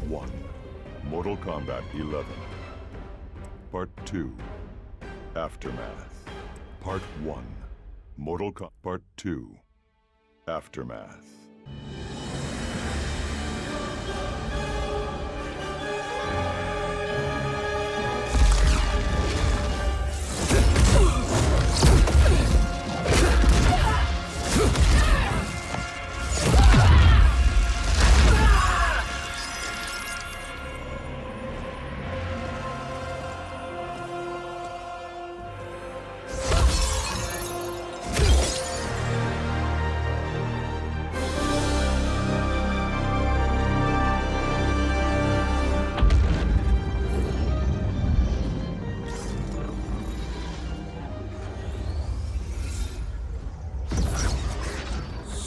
1. Mortal Kombat 11. Part 2. Aftermath. Part 1. Part 2. Aftermath.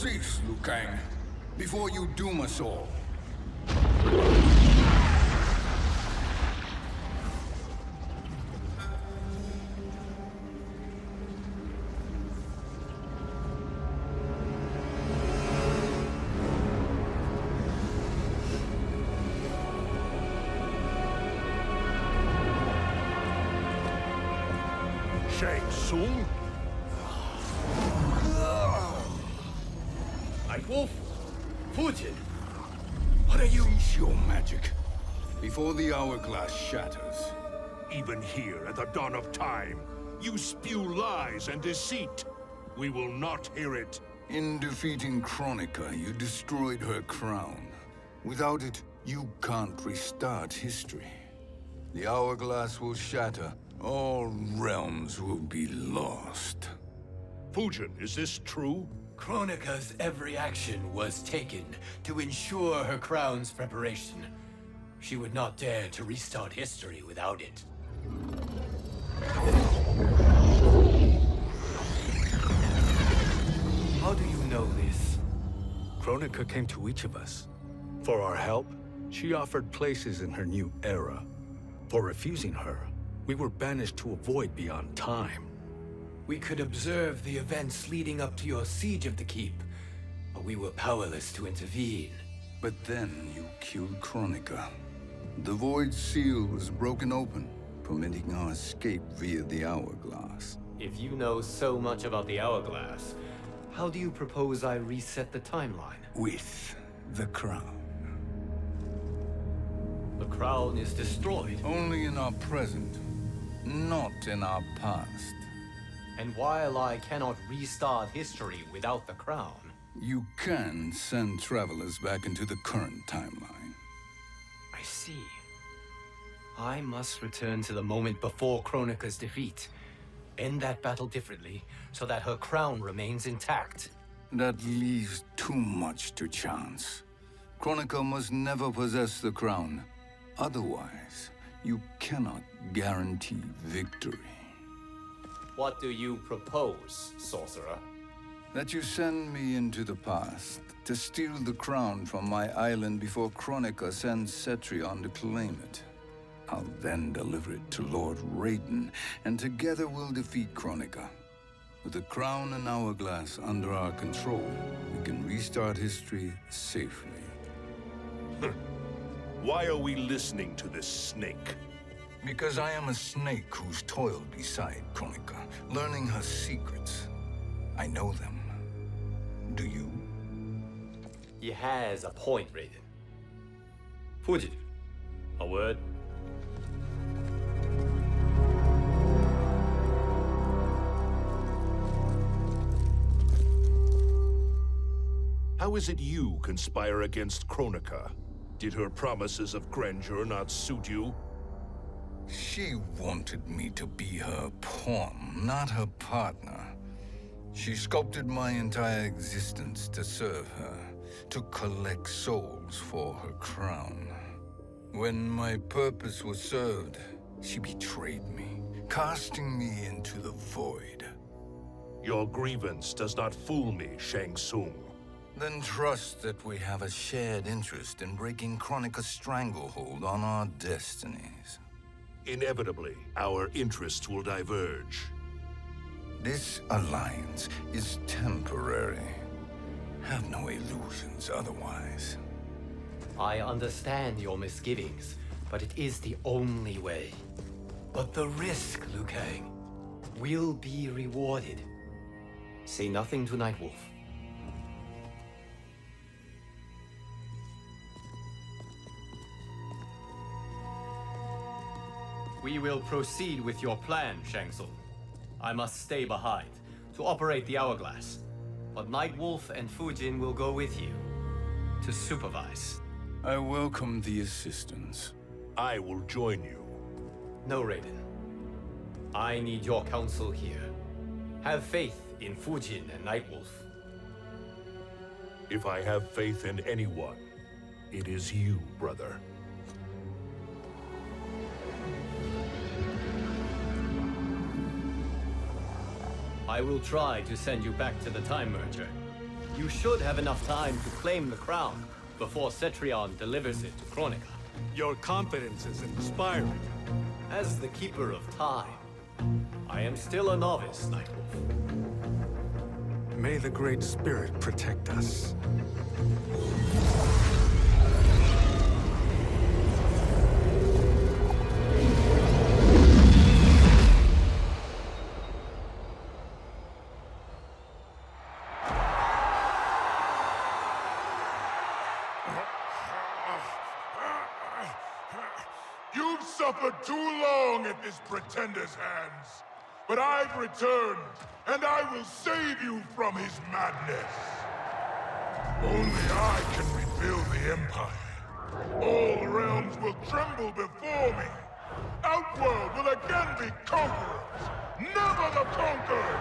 Cease, Liu Kang, before you doom us all. Shang Tsung? Wolf, Putin, what are you? Cease your magic before the hourglass shatters. Even here at the dawn of time, you spew lies and deceit. We will not hear it. In defeating Kronika, you destroyed her crown. Without it, you can't restart history. The hourglass will shatter. All realms will be lost. Fujin, is this true? Kronika's every action was taken to ensure her crown's preparation. She would not dare to restart history without it. How do you know this? Kronika came to each of us. For our help, she offered places in her new era. For refusing her, we were banished to a void beyond time. We could observe the events leading up to your siege of the keep, but we were powerless to intervene. But then you killed Kronika. The Void Seal was broken open, permitting our escape via the hourglass. If you know so much about the hourglass, how do you propose I reset the timeline? With the crown. The crown is destroyed. Only in our present, not in our past. And while I cannot restart history without the crown... You can send travelers back into the current timeline. I see. I must return to the moment before Kronika's defeat. End that battle differently, so that her crown remains intact. That leaves too much to chance. Kronika must never possess the crown. Otherwise, you cannot guarantee victory. What do you propose, sorcerer? That you send me into the past to steal the crown from my island before Kronika sends Cetrion to claim it. I'll then deliver it to Lord Raiden, and together we'll defeat Kronika. With the crown and hourglass under our control, we can restart history safely. Why are we listening to this snake? Because I am a snake who's toiled beside Kronika, learning her secrets. I know them. Do you? He has a point, Raiden. Fujin, a word? How is it you conspire against Kronika? Did her promises of grandeur not suit you? She wanted me to be her pawn, not her partner. She sculpted my entire existence to serve her, to collect souls for her crown. When my purpose was served, she betrayed me, casting me into the void. Your grievance does not fool me, Shang Tsung. Then trust that we have a shared interest in breaking Kronika's stranglehold on our destinies. Inevitably, our interests will diverge. This alliance is temporary. Have no illusions otherwise. I understand your misgivings, but it is the only way. But the risk, Liu Kang, will be rewarded. Say nothing to Nightwolf. We will proceed with your plan, Shang Tsung. I must stay behind to operate the hourglass. But Nightwolf and Fujin will go with you to supervise. I welcome the assistance. I will join you. No, Raiden. I need your counsel here. Have faith in Fujin and Nightwolf. If I have faith in anyone, it is you, brother. I will try to send you back to the Time Merger. You should have enough time to claim the crown before Cetrion delivers it to Kronika. Your confidence is inspiring. As the Keeper of Time, I am still a novice, Nightwolf. May the Great Spirit protect us. You've suffered too long at this pretender's hands. But I've returned, and I will save you from his madness. Only I can rebuild the Empire. All realms will tremble before me. Outworld will again be conquerors, never the conquered!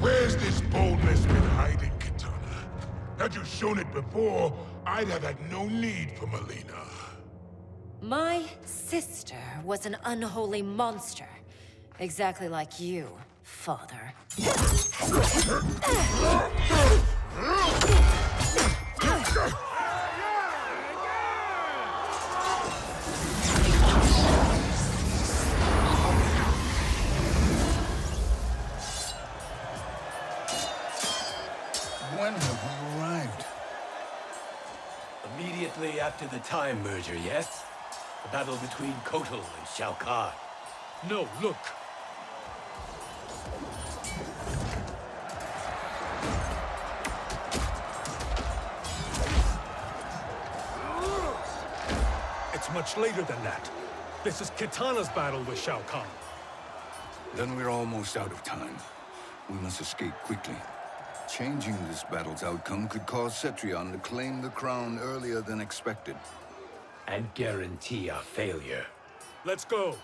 Where's this boldness been hiding, Kitana? Had you shown it before, I'd have had no need for Melina. My sister was an unholy monster. Exactly like you, father. When have we arrived? Immediately after the Time Merger, yes? The battle between Kotal and Shao Kahn. No, look. It's much later than that. This is Kitana's battle with Shao Kahn. Then we're almost out of time. We must escape quickly. Changing this battle's outcome could cause Cetrion to claim the crown earlier than expected. And guarantee our failure. Let's go.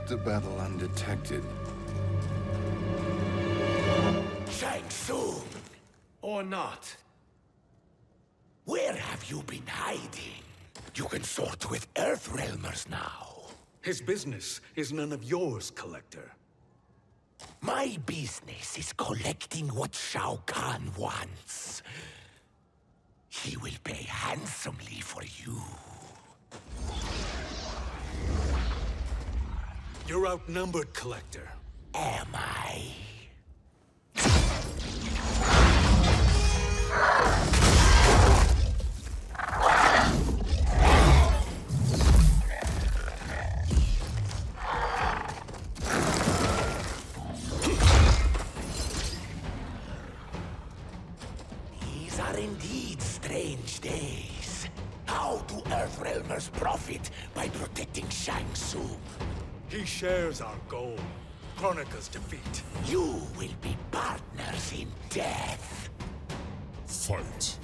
escaped the battle undetected. Shang Tsung, Or not. where have you been hiding? You can sort with Earthrealmers now. His business is none of yours, Collector. My business is collecting what Shao Kahn wants. He will pay handsomely for you. You're outnumbered, Collector. Am I? These are indeed strange days. How do Earthrealmers profit by protecting Shang Tsung? He shares our goal. Kronika's defeat. You will be partners in death. Fight.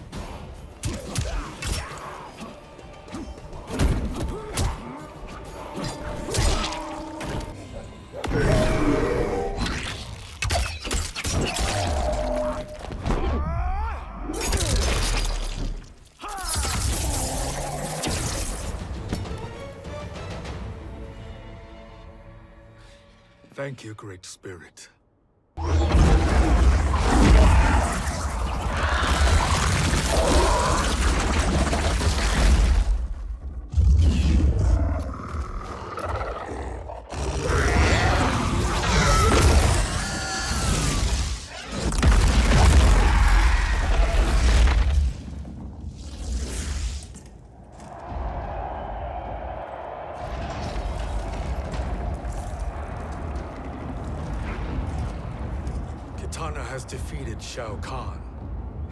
Thank you, Great Spirit. Kitana has defeated Shao Kahn.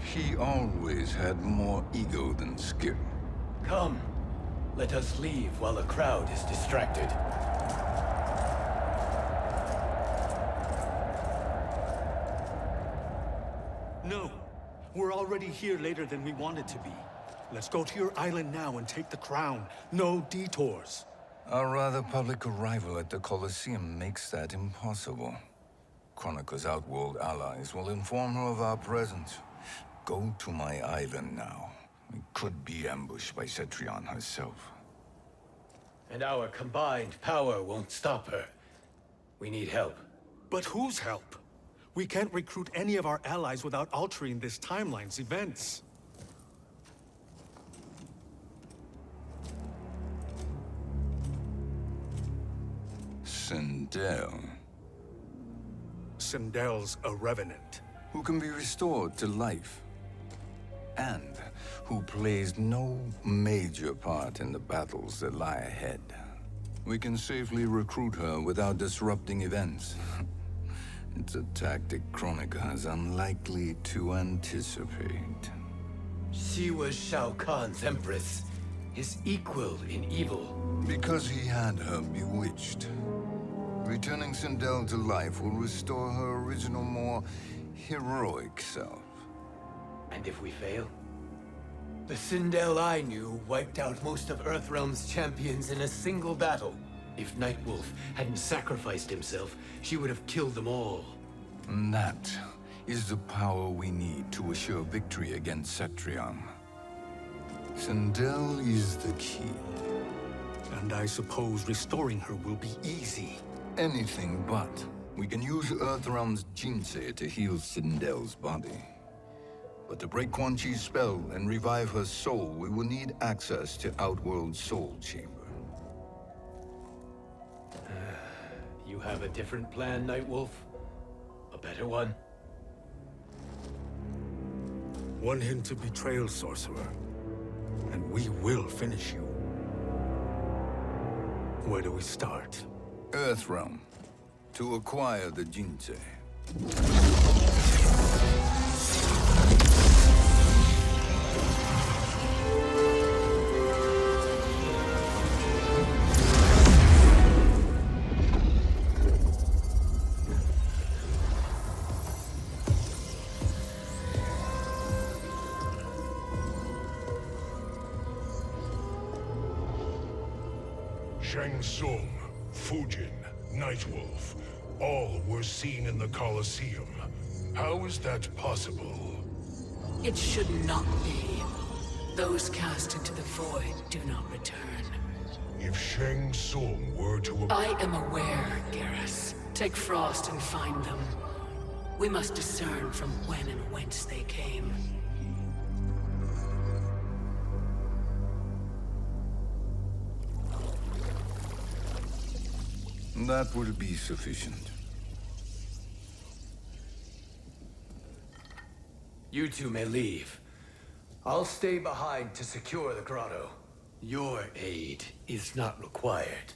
He always had more ego than skill. Come, let us leave while the crowd is distracted. No, we're already here later than we wanted to be. Let's go to your island now and take the crown. No detours. Our rather public arrival at the Colosseum makes that impossible. Kronika's outworld allies will inform her of our presence. Go to my island now. We could be ambushed by Cetrion herself. And our combined power won't stop her. We need help. But whose help? We can't recruit any of our allies without altering this timeline's events. Sindel, Sindel's a revenant. who can be restored to life, and who plays no major part in the battles that lie ahead. We can safely recruit her without disrupting events. It's a tactic Kronika is unlikely to anticipate. She was Shao Kahn's empress, his equal in evil. Because he had her bewitched. Returning Sindel to life will restore her original, more heroic self. And if we fail? The Sindel I knew wiped out most of Earthrealm's champions in a single battle. If Nightwolf hadn't sacrificed himself, she would have killed them all. And that is the power we need to assure victory against Cetrion. Sindel is the key. And I suppose restoring her will be easy. Anything but. We can use Earthrealm's Jinsei to heal Sindel's body. But to break Quan Chi's spell and revive her soul, we will need access to Outworld's Soul Chamber. You have a different plan, Nightwolf? A better one? One hint to betrayal, Sorcerer. And we will finish you. Where do we start? Earthrealm. To acquire the Jinsei. Shang Tsung, Fujin, Nightwolf, all were seen in the Colosseum. How is that possible? It should not be. Those cast into the void do not return. If Shang Tsung were to... I am aware, Garrus. Take Frost and find them. We must discern from when and whence they came. That will be sufficient. You two may leave. I'll stay behind to secure the grotto. Your aid is not required.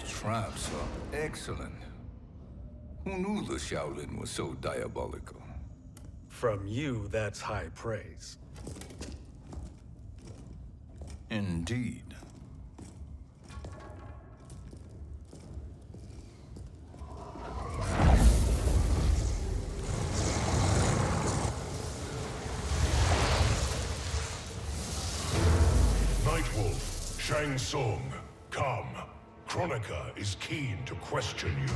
Traps are excellent. Who knew the Shaolin was so diabolical? From you, that's high praise. Indeed. Nightwolf, Shang Tsung, come. Kronika is keen to question you.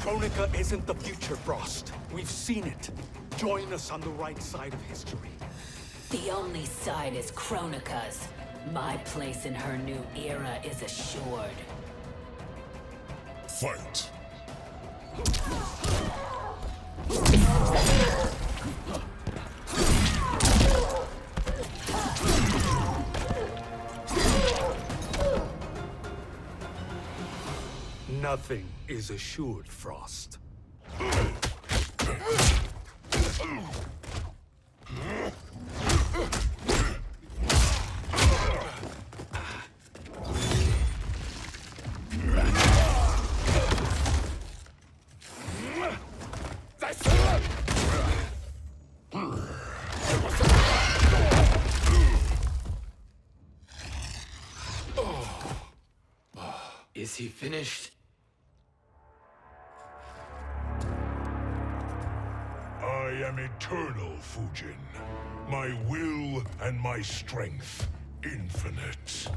Kronika isn't the future, Frost. We've seen it. Join us on the right side of history. The only side is Kronika's. My place in her new era is assured. Fight! Nothing is assured, Frost. Is he finished? I am eternal, Fujin. My will and my strength, infinite.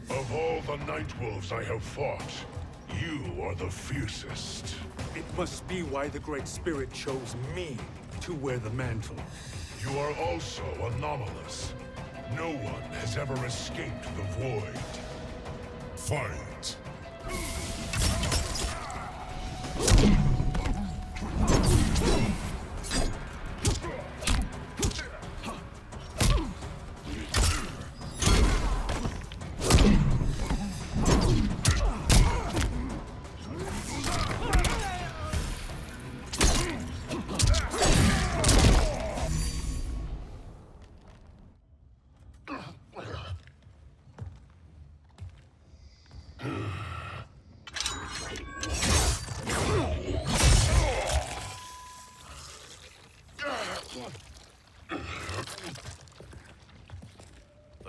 Of all the Nightwolves I have fought, you are the fiercest. It must be why the Great Spirit chose me to wear the mantle. You are also anomalous. No one has ever escaped the void. Fight!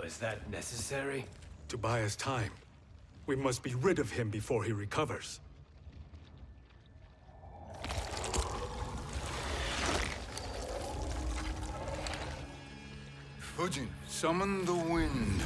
Was that necessary? To buy us time. We must be rid of him before he recovers. Fujin, summon the wind.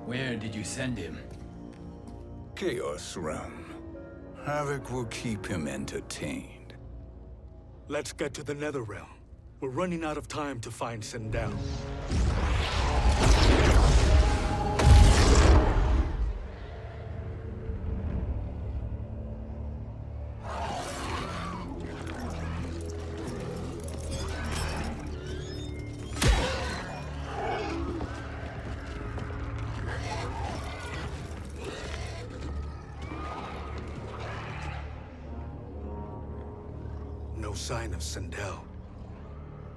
Where did you send him? Chaos Realm. Havoc will keep him entertained. Let's get to the Netherrealm. We're running out of time to find Sindel. No sign of Sindel.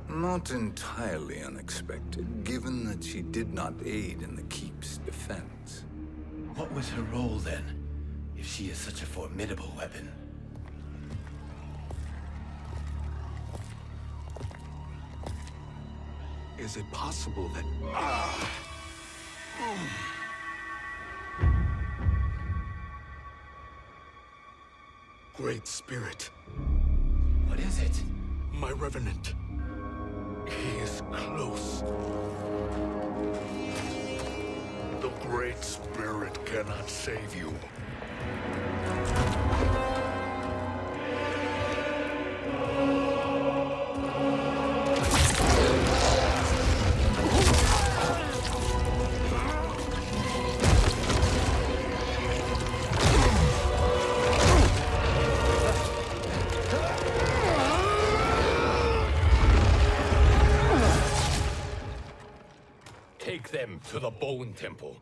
Not entirely unexpected, given that she did not aid in the Keep's defense. What was her role then, if she is such a formidable weapon? Is it possible that... Great Spirit. What is it? My Revenant. He is close. The Great Spirit cannot save you. Take them to the Bone Temple.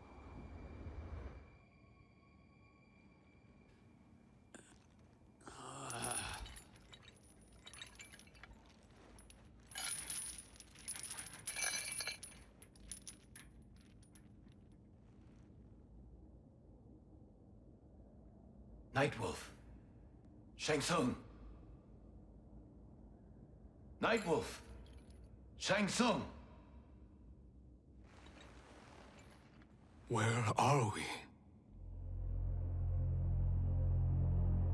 Nightwolf. Shang Tsung. Nightwolf. Shang Tsung. Where are we?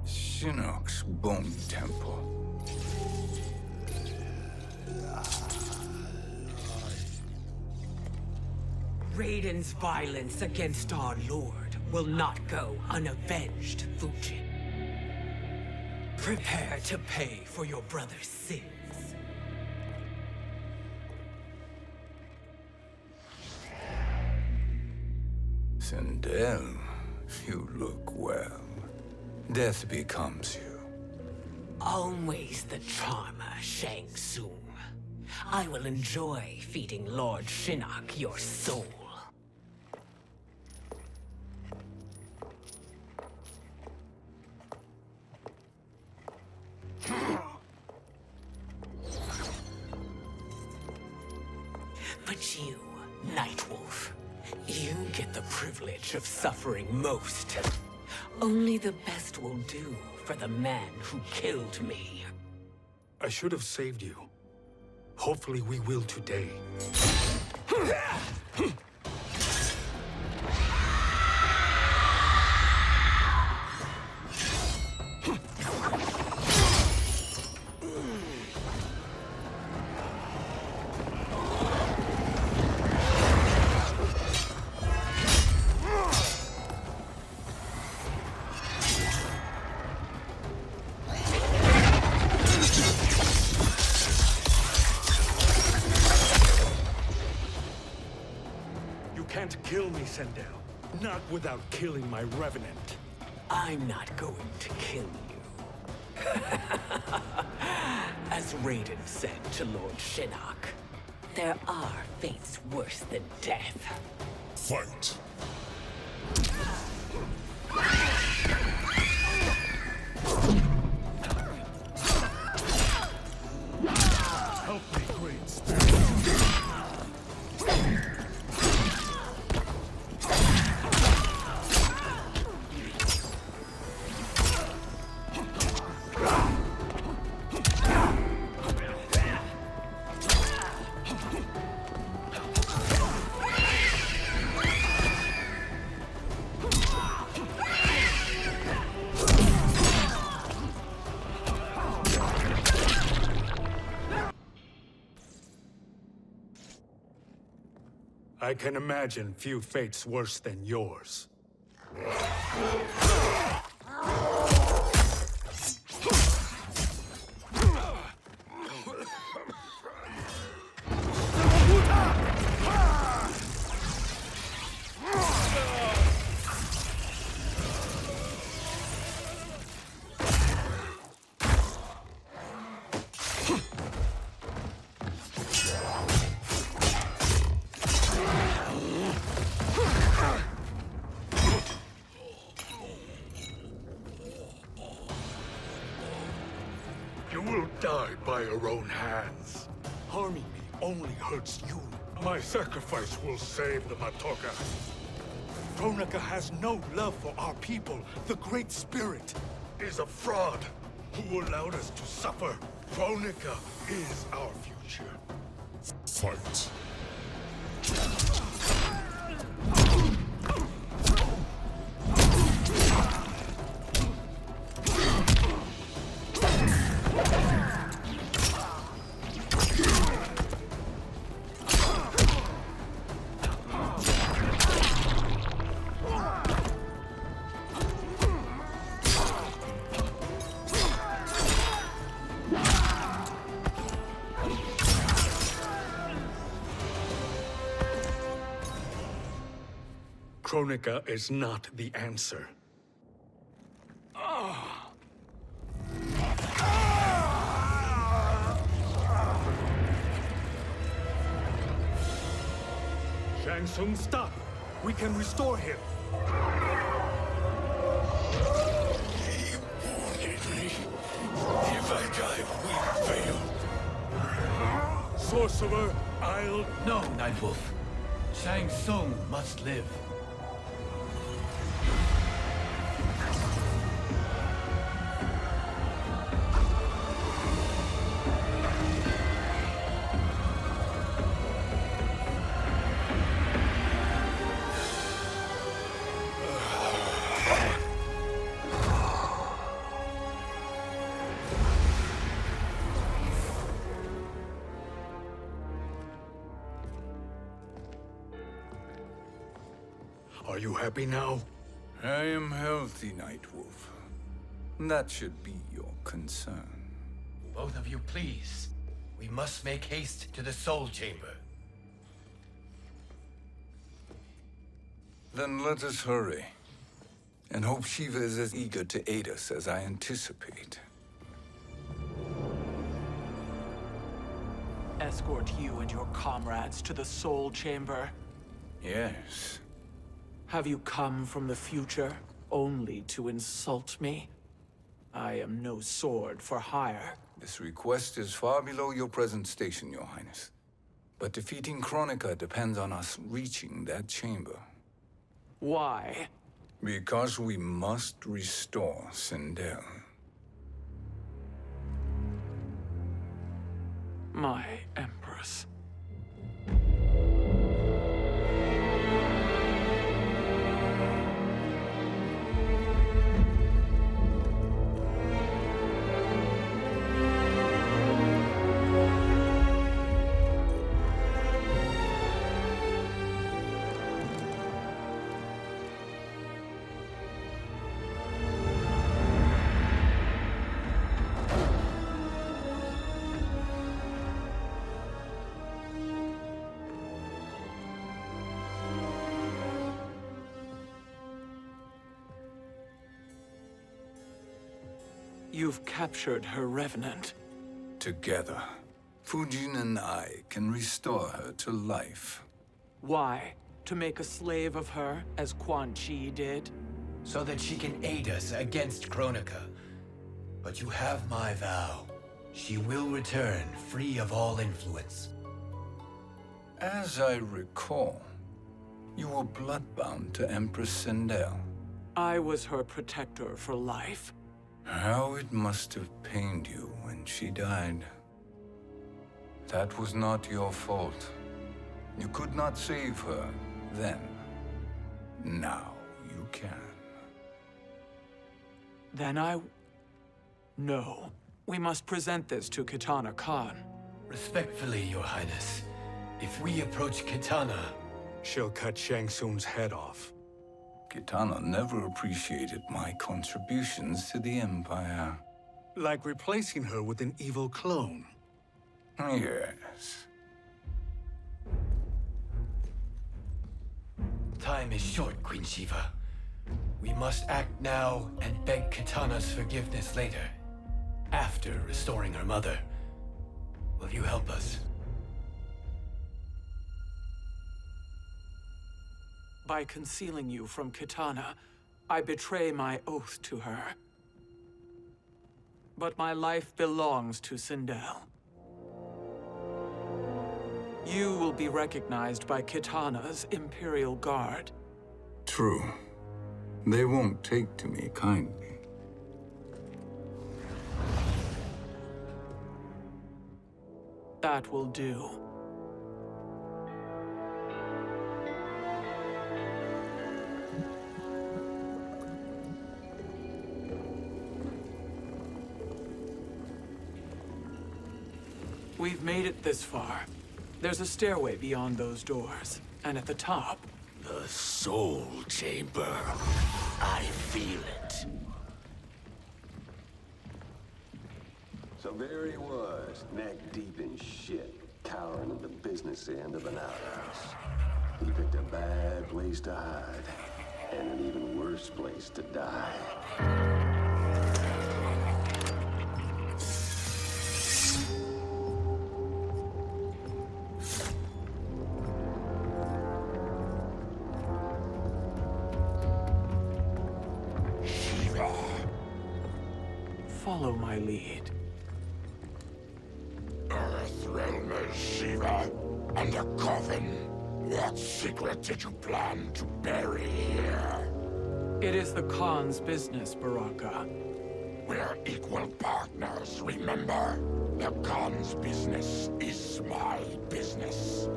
Shinnok's Bone Temple. Raiden's violence against our Lord will not go unavenged, Fujin. Prepare to pay for your brother's sins. Sindel, you look well. Death becomes you. Always the charmer, Shang Tsung. I will enjoy feeding Lord Shinnok your soul. But you, Nightwolf, you get the privilege of suffering most. Only the best will do for the man who killed me. I should have saved you. Hopefully we will today. Sindel. Not without killing my revenant. I'm not going to kill you. As Raiden said to Lord Shinnok, there are fates worse than death. Fight. Help me, Great Spirit. I can imagine few fates worse than yours. You will die by your own hands. Harming me only hurts you. My sacrifice will save the Matoka. Kronika has no love for our people. The Great Spirit is a fraud who allowed us to suffer. Kronika is our future. Fight. Kronika is not the answer. Shang Tsung, stop! We can restore him. He wanted me. If I die, we fail. Sorcerer, I'll... No, Nightwolf. Shang Tsung must live. Are you happy now? I am healthy, Nightwolf. That should be your concern. Both of you, please. We must make haste to the Soul Chamber. Then let us hurry. And hope Shiva is as eager to aid us as I anticipate. Escort you and your comrades to the Soul Chamber. Yes. Have you come from the future only to insult me? I am no sword for hire. This request is far below your present station, Your Highness. But defeating Kronika depends on us reaching that chamber. Why? Because we must restore Sindel. My Empress. You've captured her revenant. Together, Fujin and I can restore her to life. Why? To make a slave of her, as Quan Chi did? So that she can aid us against Kronika. But you have my vow. She will return free of all influence. As I recall, you were bloodbound to Empress Sindel. I was her protector for life. How it must have pained you when she died. That was not your fault. You could not save her then. Now you can. Then No. We must present this to Kitana Khan. Respectfully, Your Highness, if we approach Kitana... She'll cut Shang Tsung's head off. Kitana never appreciated my contributions to the Empire. Like replacing her with an evil clone. Yes. Time is short, Queen Shiva. We must act now and beg Kitana's forgiveness later. After restoring her mother. Will you help us? By concealing you from Kitana, I betray my oath to her. But my life belongs to Sindel. You will be recognized by Kitana's Imperial Guard. True. They won't take to me kindly. That will do. We've made it this far. There's a stairway beyond those doors, and at the top... The Soul Chamber. I feel it. So there he was, neck deep in shit, cowering at the business end of an outhouse. He picked a bad place to hide, and an even worse place to die. Follow my lead. Earthrealm is Shiva, and a coffin. What secret did you plan to bury here? It is the Khan's business, Baraka. We're equal partners, remember? The Khan's business is my business.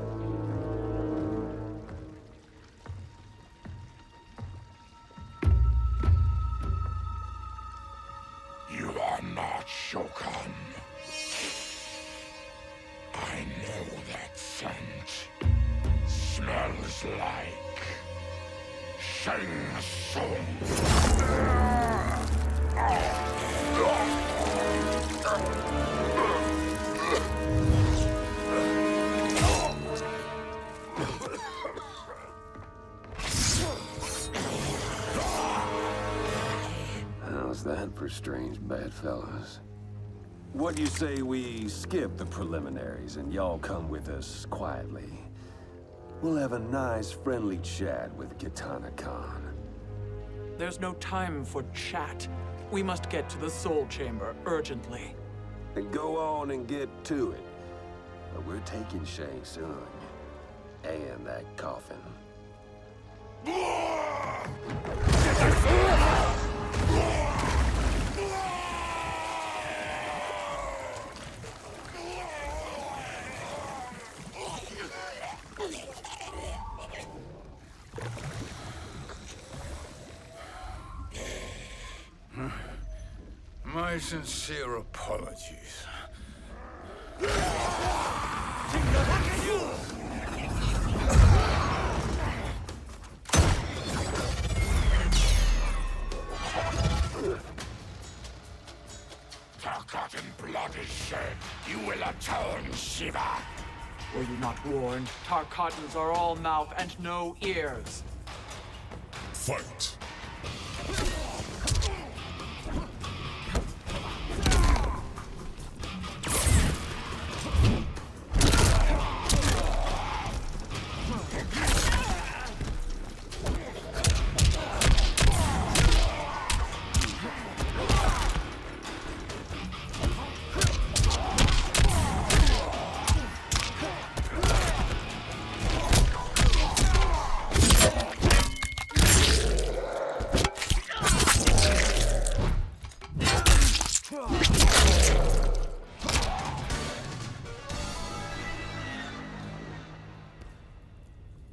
You are not Shokan. I know that scent. Smells like... Shang Tsung. How's that for strange bedfellows? What do you say we skip the preliminaries and y'all come with us quietly? We'll have a nice, friendly chat with Kitana Khan. There's no time for chat. We must get to the Soul Chamber urgently. Then go on and get to it. But we're taking Shang Tsung and that coffin. My sincere apologies. Tarkatan blood is shed. You will atone, Shiva. Were you not warned? Tarkatans are all mouth and no ears. Fight.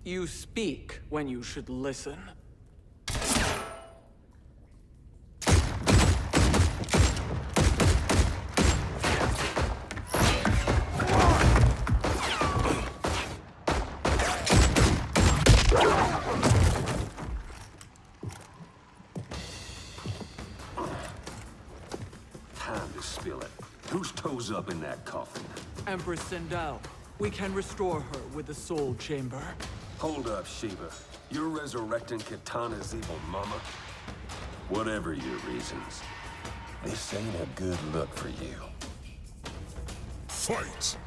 You speak when you should listen. Time to spill it. Whose toes up in that coffin? Empress Sindel. We can restore her with the Soul Chamber. Hold up, Sheba. You're resurrecting Kitana's evil mama? Whatever your reasons, this ain't a good look for you. Fight!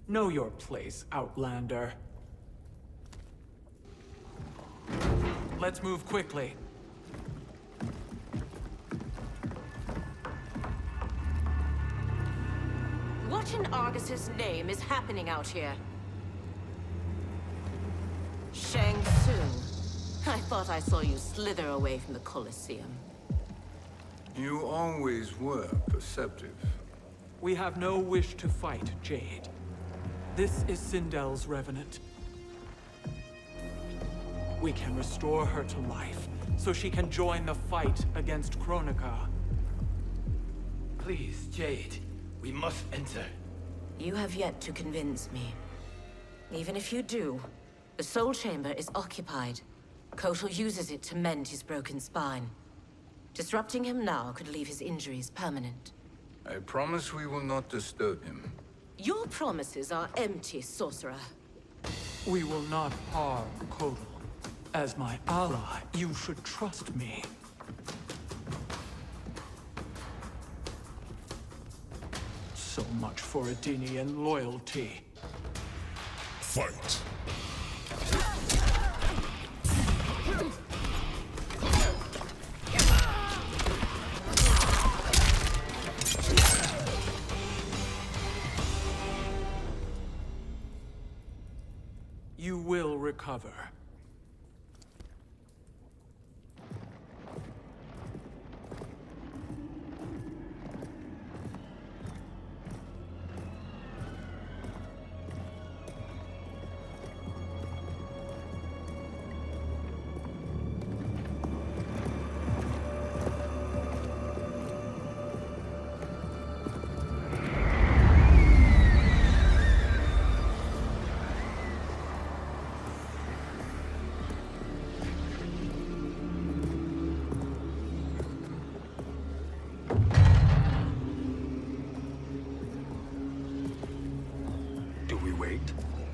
Know your place, Outlander. Let's move quickly. What in Argus's name is happening out here? Shang Tsung. I thought I saw you slither away from the Colosseum. You always were perceptive. We have no wish to fight, Jade. This is Sindel's revenant. We can restore her to life, so she can join the fight against Kronika. Please, Jade. We must enter. You have yet to convince me. Even if you do, the Soul Chamber is occupied. Kotal uses it to mend his broken spine. Disrupting him now could leave his injuries permanent. I promise we will not disturb him. Your promises are empty, sorcerer. We will not harm Kotal. As my ally, you should trust me. So much for Adenian loyalty. Fight! You will recover.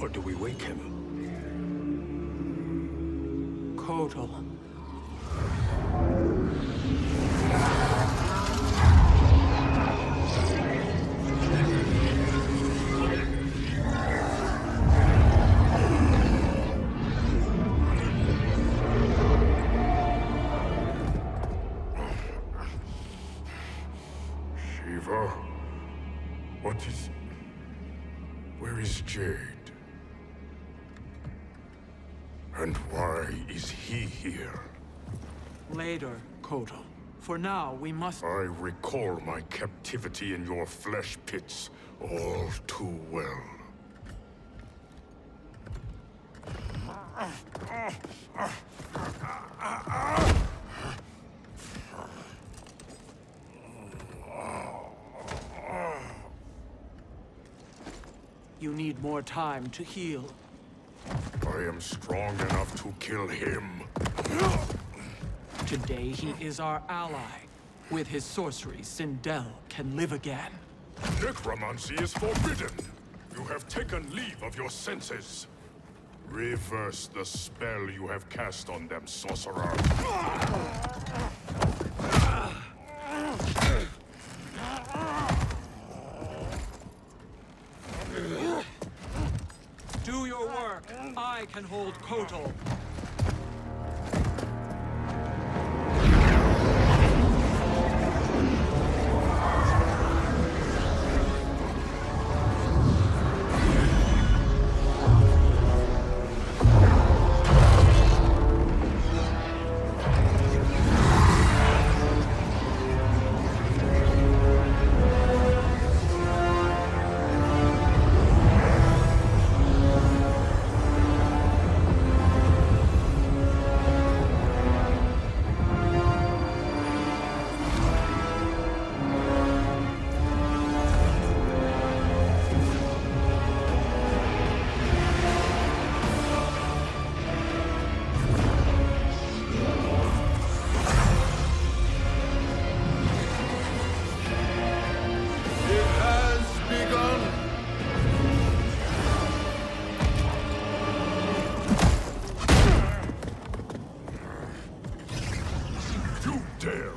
Or do we wake him? Kotal. Shiva? What is... Where is Jade? And why is he here? Later, Kotal. For now, we must... I recall my captivity in your flesh pits all too well. You need more time to heal. I am strong enough to kill him. Today, he is our ally. With his sorcery, Sindel can live again. Necromancy is forbidden. You have taken leave of your senses. Reverse the spell you have cast on them, sorcerer. Do your work. I can hold Kotal.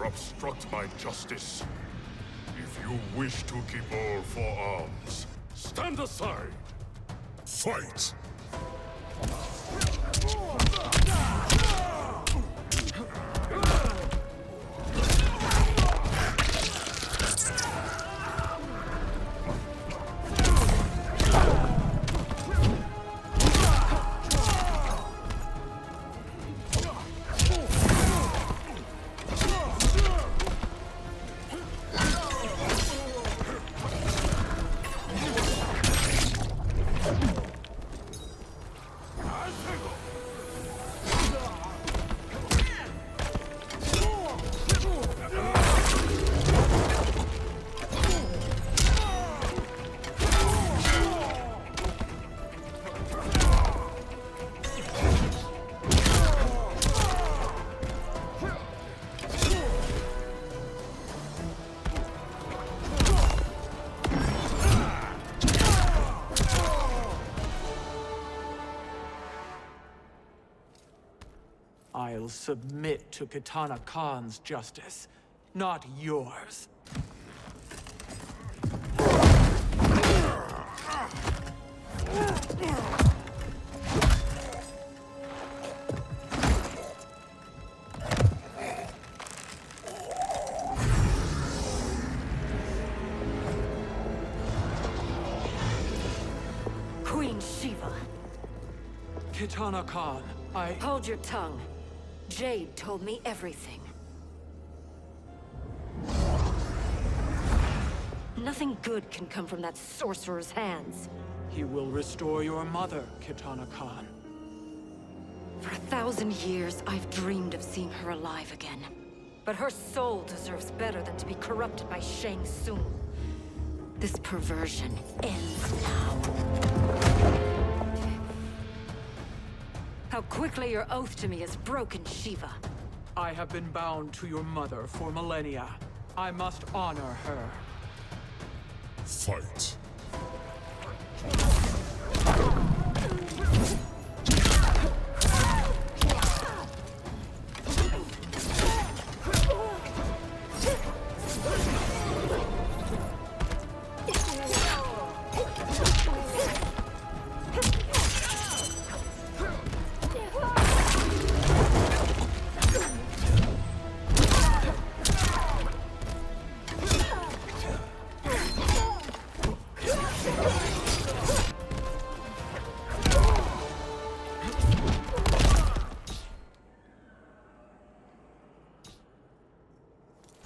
Obstruct my justice. If you wish to keep all four arms, stand aside. Fight! I'll submit to Kitana Khan's justice, not yours. Queen Shiva. Kitana Khan, Hold your tongue. Jade told me everything. Nothing good can come from that sorcerer's hands. He will restore your mother, Kitana Khan. For 1,000 years, I've dreamed of seeing her alive again. But her soul deserves better than to be corrupted by Shang Tsung. This perversion ends now. How quickly your oath to me is broken, Shiva. I have been bound to your mother for millennia. I must honor her. Fight.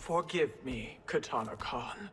Forgive me, Kitana Khan.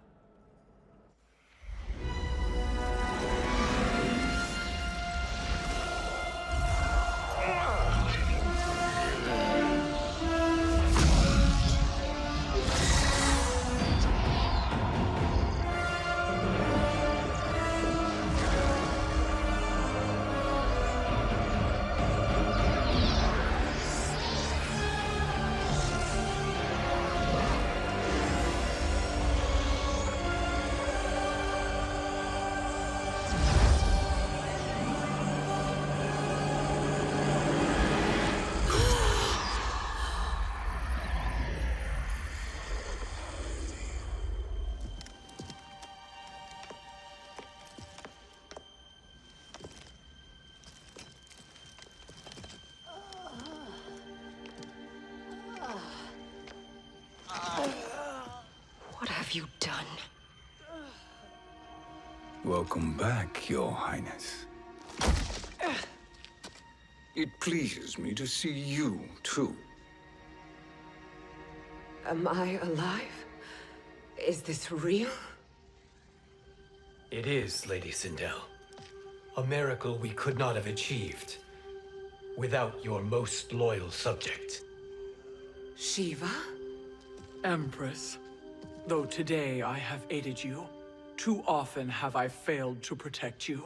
Welcome back, Your Highness. It pleases me to see you, too. Am I alive? Is this real? It is, Lady Sindel. A miracle we could not have achieved without your most loyal subject. Shiva? Empress, though today I have aided you, too often have I failed to protect you.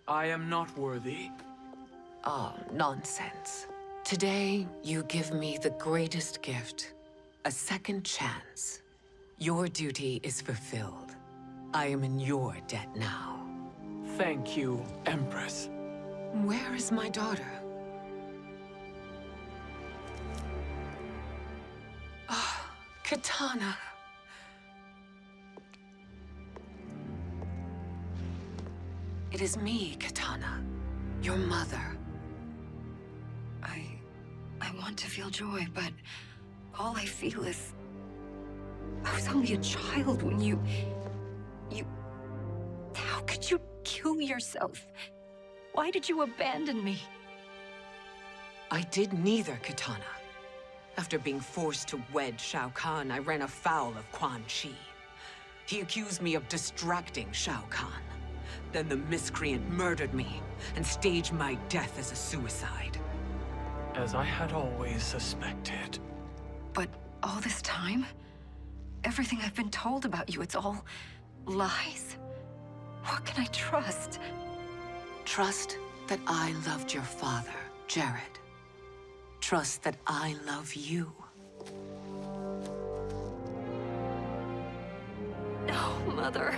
I am not worthy. Oh, nonsense. Today, you give me the greatest gift. A second chance. Your duty is fulfilled. I am in your debt now. Thank you, Empress. Where is my daughter? Ah, Katana. It is me, Katana. Your mother. I want to feel joy, but all I feel is... I was only a child when you... How could you kill yourself? Why did you abandon me? I did neither, Katana. After being forced to wed Shao Kahn, I ran afoul of Quan Chi. He accused me of distracting Shao Kahn. Then the miscreant murdered me and staged my death as a suicide. As I had always suspected. But all this time? Everything I've been told about you, it's all lies? What can I trust? Trust that I loved your father, Jared. Trust that I love you. No, Mother.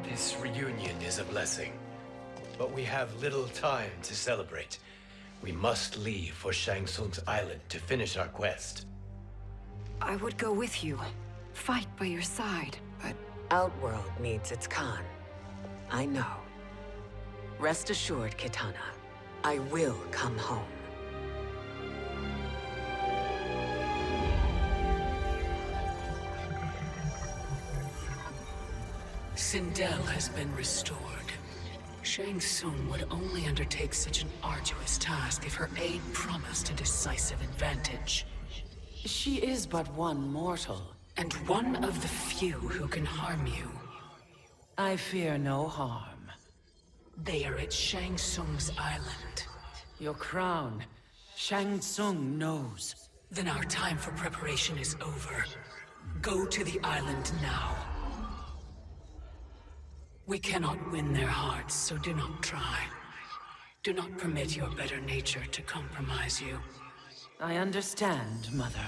This reunion is a blessing, but we have little time to celebrate. We must leave for Shang Tsung's island to finish our quest. I would go with you. Fight by your side. But Outworld needs its Khan. I know. Rest assured, Kitana. I will come home. Sindel has been restored. Shang Tsung would only undertake such an arduous task if her aid promised a decisive advantage. She is but one mortal, and one of the few who can harm you. I fear no harm. They are at Shang Tsung's island. Your crown, Shang Tsung knows. Then our time for preparation is over. Go to the island now. We cannot win their hearts, so do not try. Do not permit your better nature to compromise you. I understand, Mother.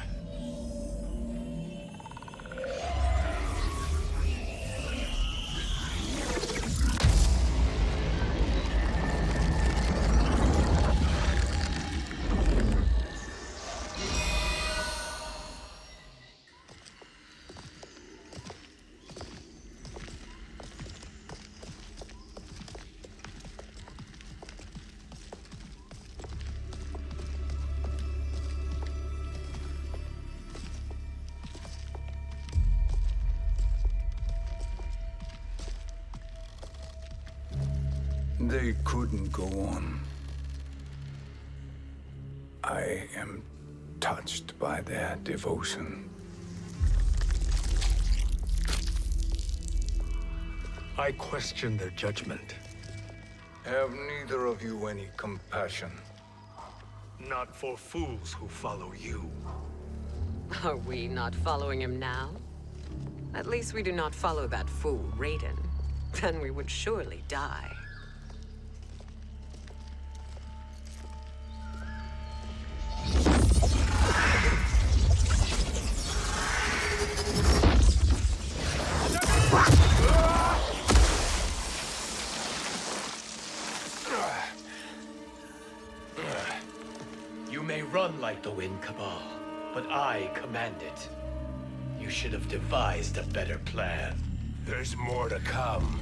They couldn't go on. I am touched by their devotion. I question their judgment. Have neither of you any compassion? Not for fools who follow you. Are we not following him now? At least we do not follow that fool, Raiden. Then we would surely die. You may run like the wind, Cabal, but I command it. You should have devised a better plan. There's more to come.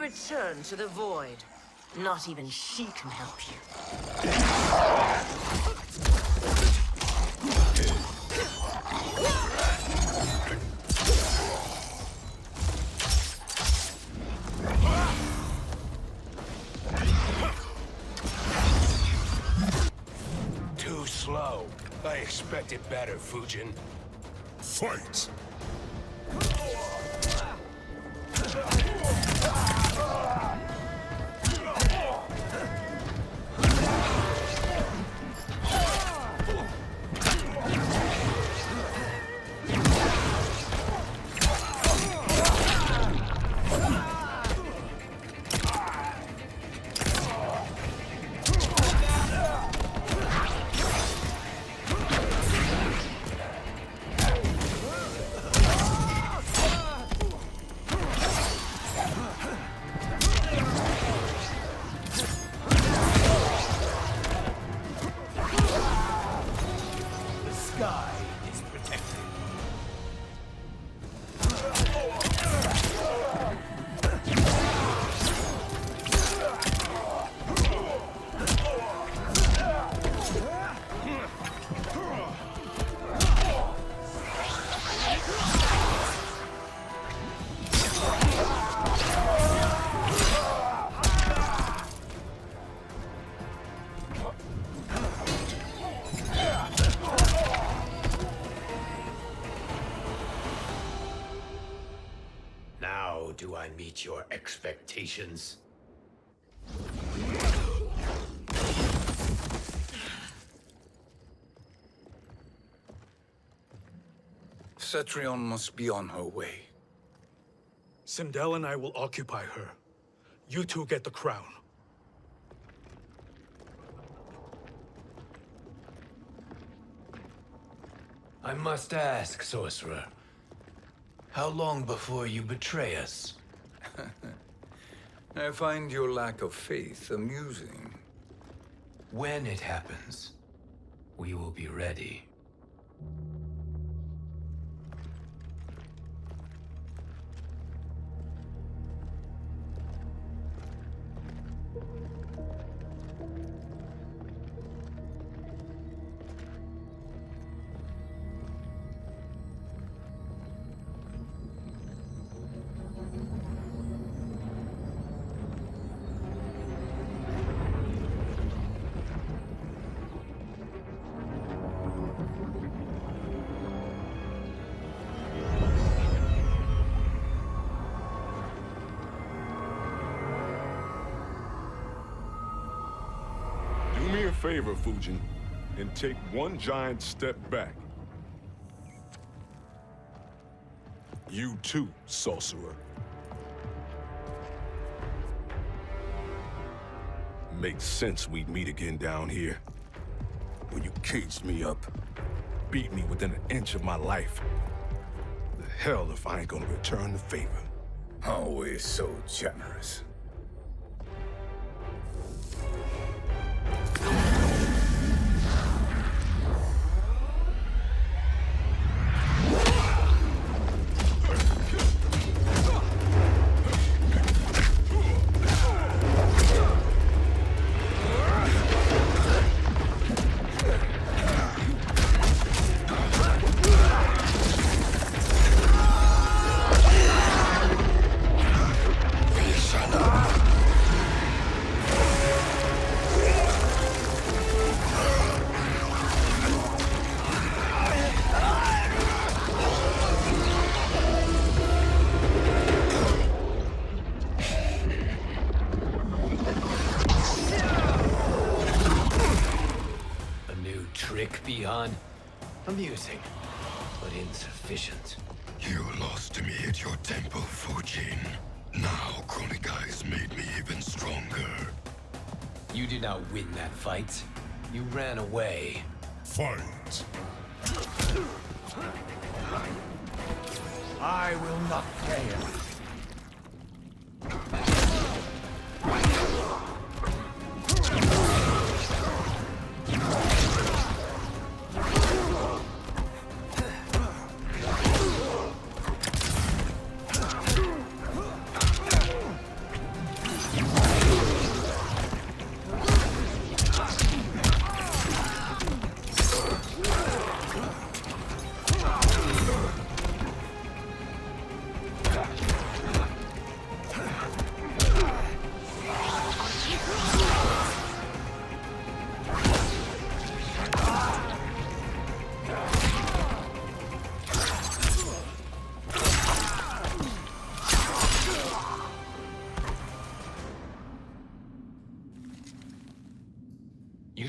return to the void. Not even she can help you. Too slow. I expected better, Fujin. Fight! Do I meet your expectations? Cetrion must be on her way. Sindel and I will occupy her. You two get the crown. I must ask, sorcerer. How long before you betray us? I find your lack of faith amusing. When it happens, we will be ready. Do me a favor, Fujin, and take one giant step back. You too, sorcerer. Makes sense we'd meet again down here. When you caged me up, beat me within an inch of my life. The hell if I ain't gonna return the favor. Always so generous. Beyond amusing, but insufficient. You lost to me at your temple, Fujin. Now Kronika has made me even stronger. You did not win that fight. You ran away. Fight! I will not fail.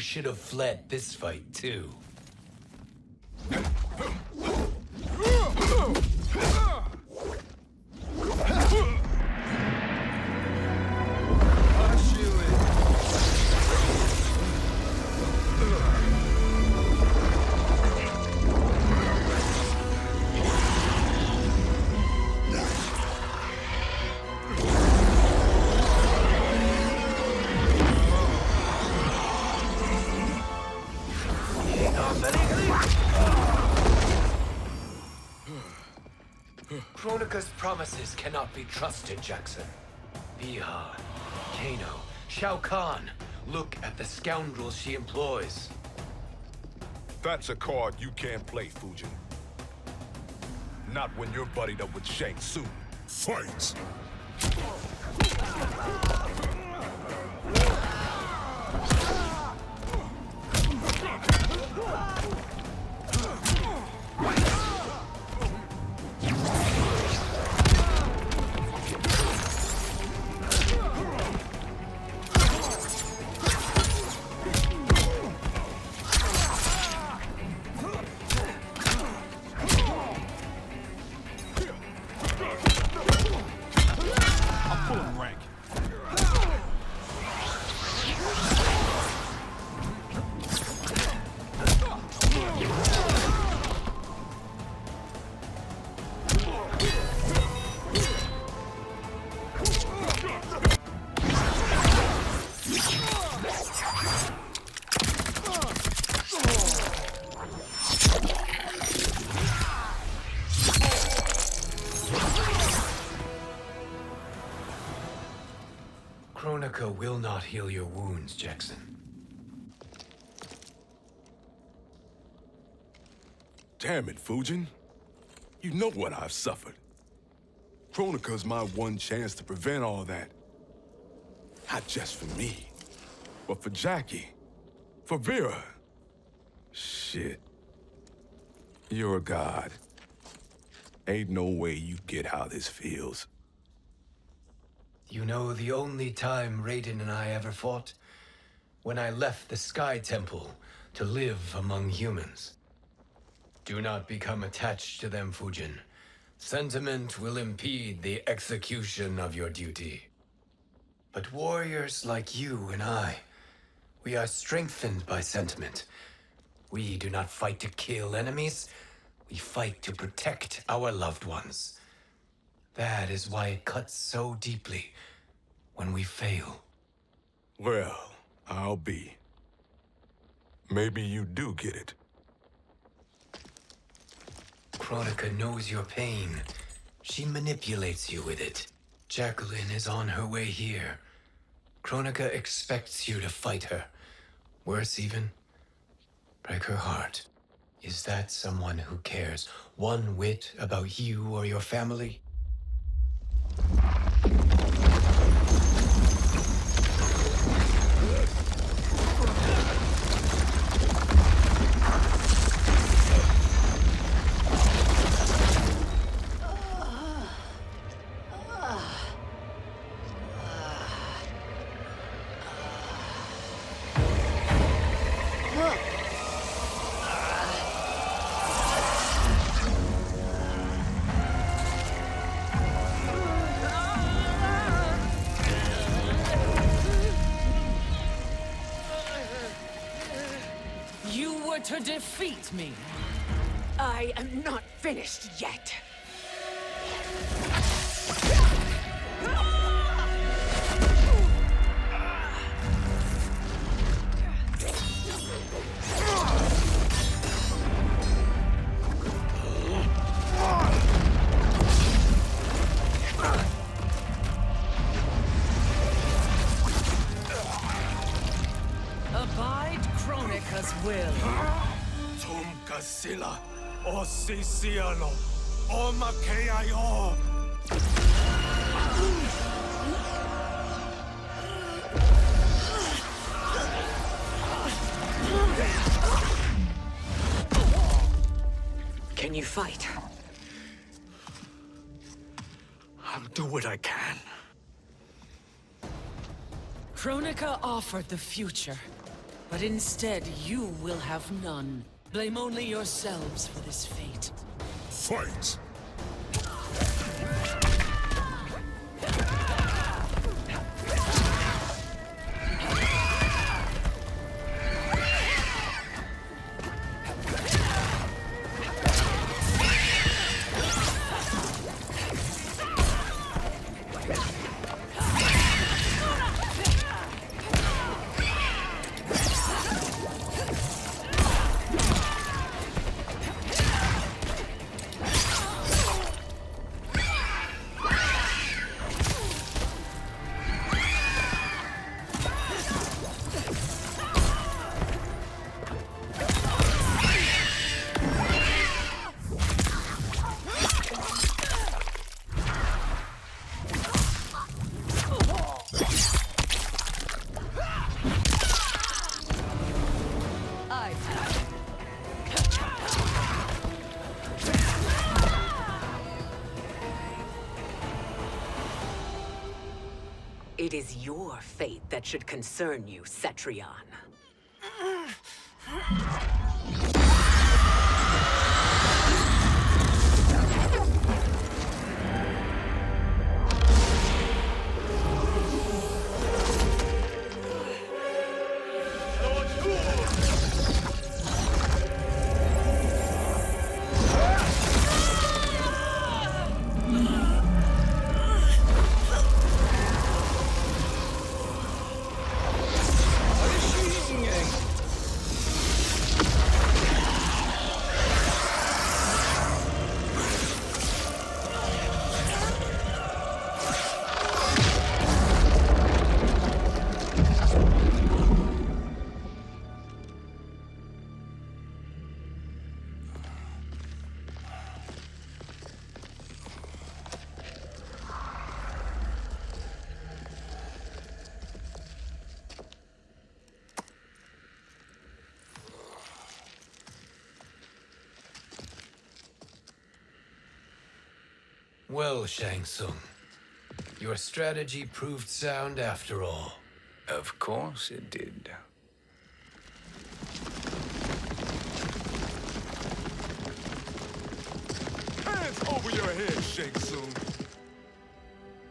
should have fled this fight, too. Kronika's promises cannot be trusted, Jackson. Bihar, Kano, Shao Kahn. Look at the scoundrels she employs. That's a card you can't play, Fujin. Not when you're buddied up with Shang Tsung. Fight! Kronika will not heal your wounds, Jackson. Damn it, Fujin. You know what I've suffered. Kronika's my one chance to prevent all that. Not just for me, but for Jackie, for Vera. Shit. You're a god. Ain't no way you get how this feels. You know the only time Raiden and I ever fought? When I left the Sky Temple to live among humans. Do not become attached to them, Fujin. Sentiment will impede the execution of your duty. But warriors like you and I, we are strengthened by sentiment. We do not fight to kill enemies. We fight to protect our loved ones. That is why it cuts so deeply when we fail. Well, I'll be. Maybe you do get it. Kronika knows your pain. She manipulates you with it. Jacqueline is on her way here. Kronika expects you to fight her. Worse even, break her heart. Is that someone who cares one whit about you or your family? To defeat me. I am not finished yet. Abide Kronika's will. Sila, o Siciano, o Makeayo. Can you fight? I'll do what I can. Kronika offered the future, But instead, you will have none. Blame only yourselves for this fate. Fight! It is your fate that should concern you, Cetrion. Well, Shang Tsung, your strategy proved sound after all. Of course it did. Hands over your head, Shang Tsung.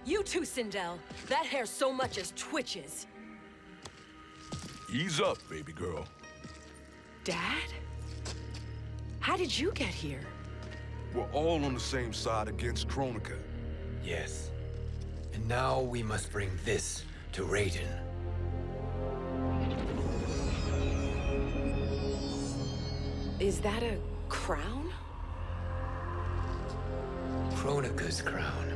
You too, Sindel. That hair so much as twitches. Ease up, baby girl. Dad? How did you get here? We're all on the same side against Kronika. Yes. And now we must bring this to Raiden. Is that a crown? Kronika's crown.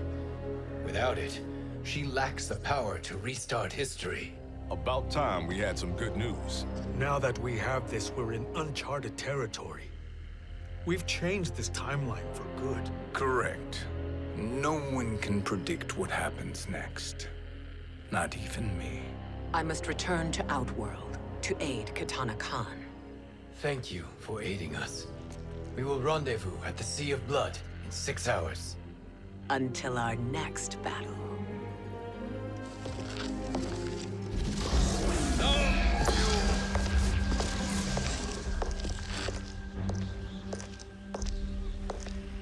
Without it, she lacks the power to restart history. About time we had some good news. Now that we have this, we're in uncharted territory. We've changed this timeline for good. Correct. No one can predict what happens next. Not even me. I must return to Outworld to aid Katana Khan. Thank you for aiding us. We will rendezvous at the Sea of Blood in 6 hours. Until our next battle.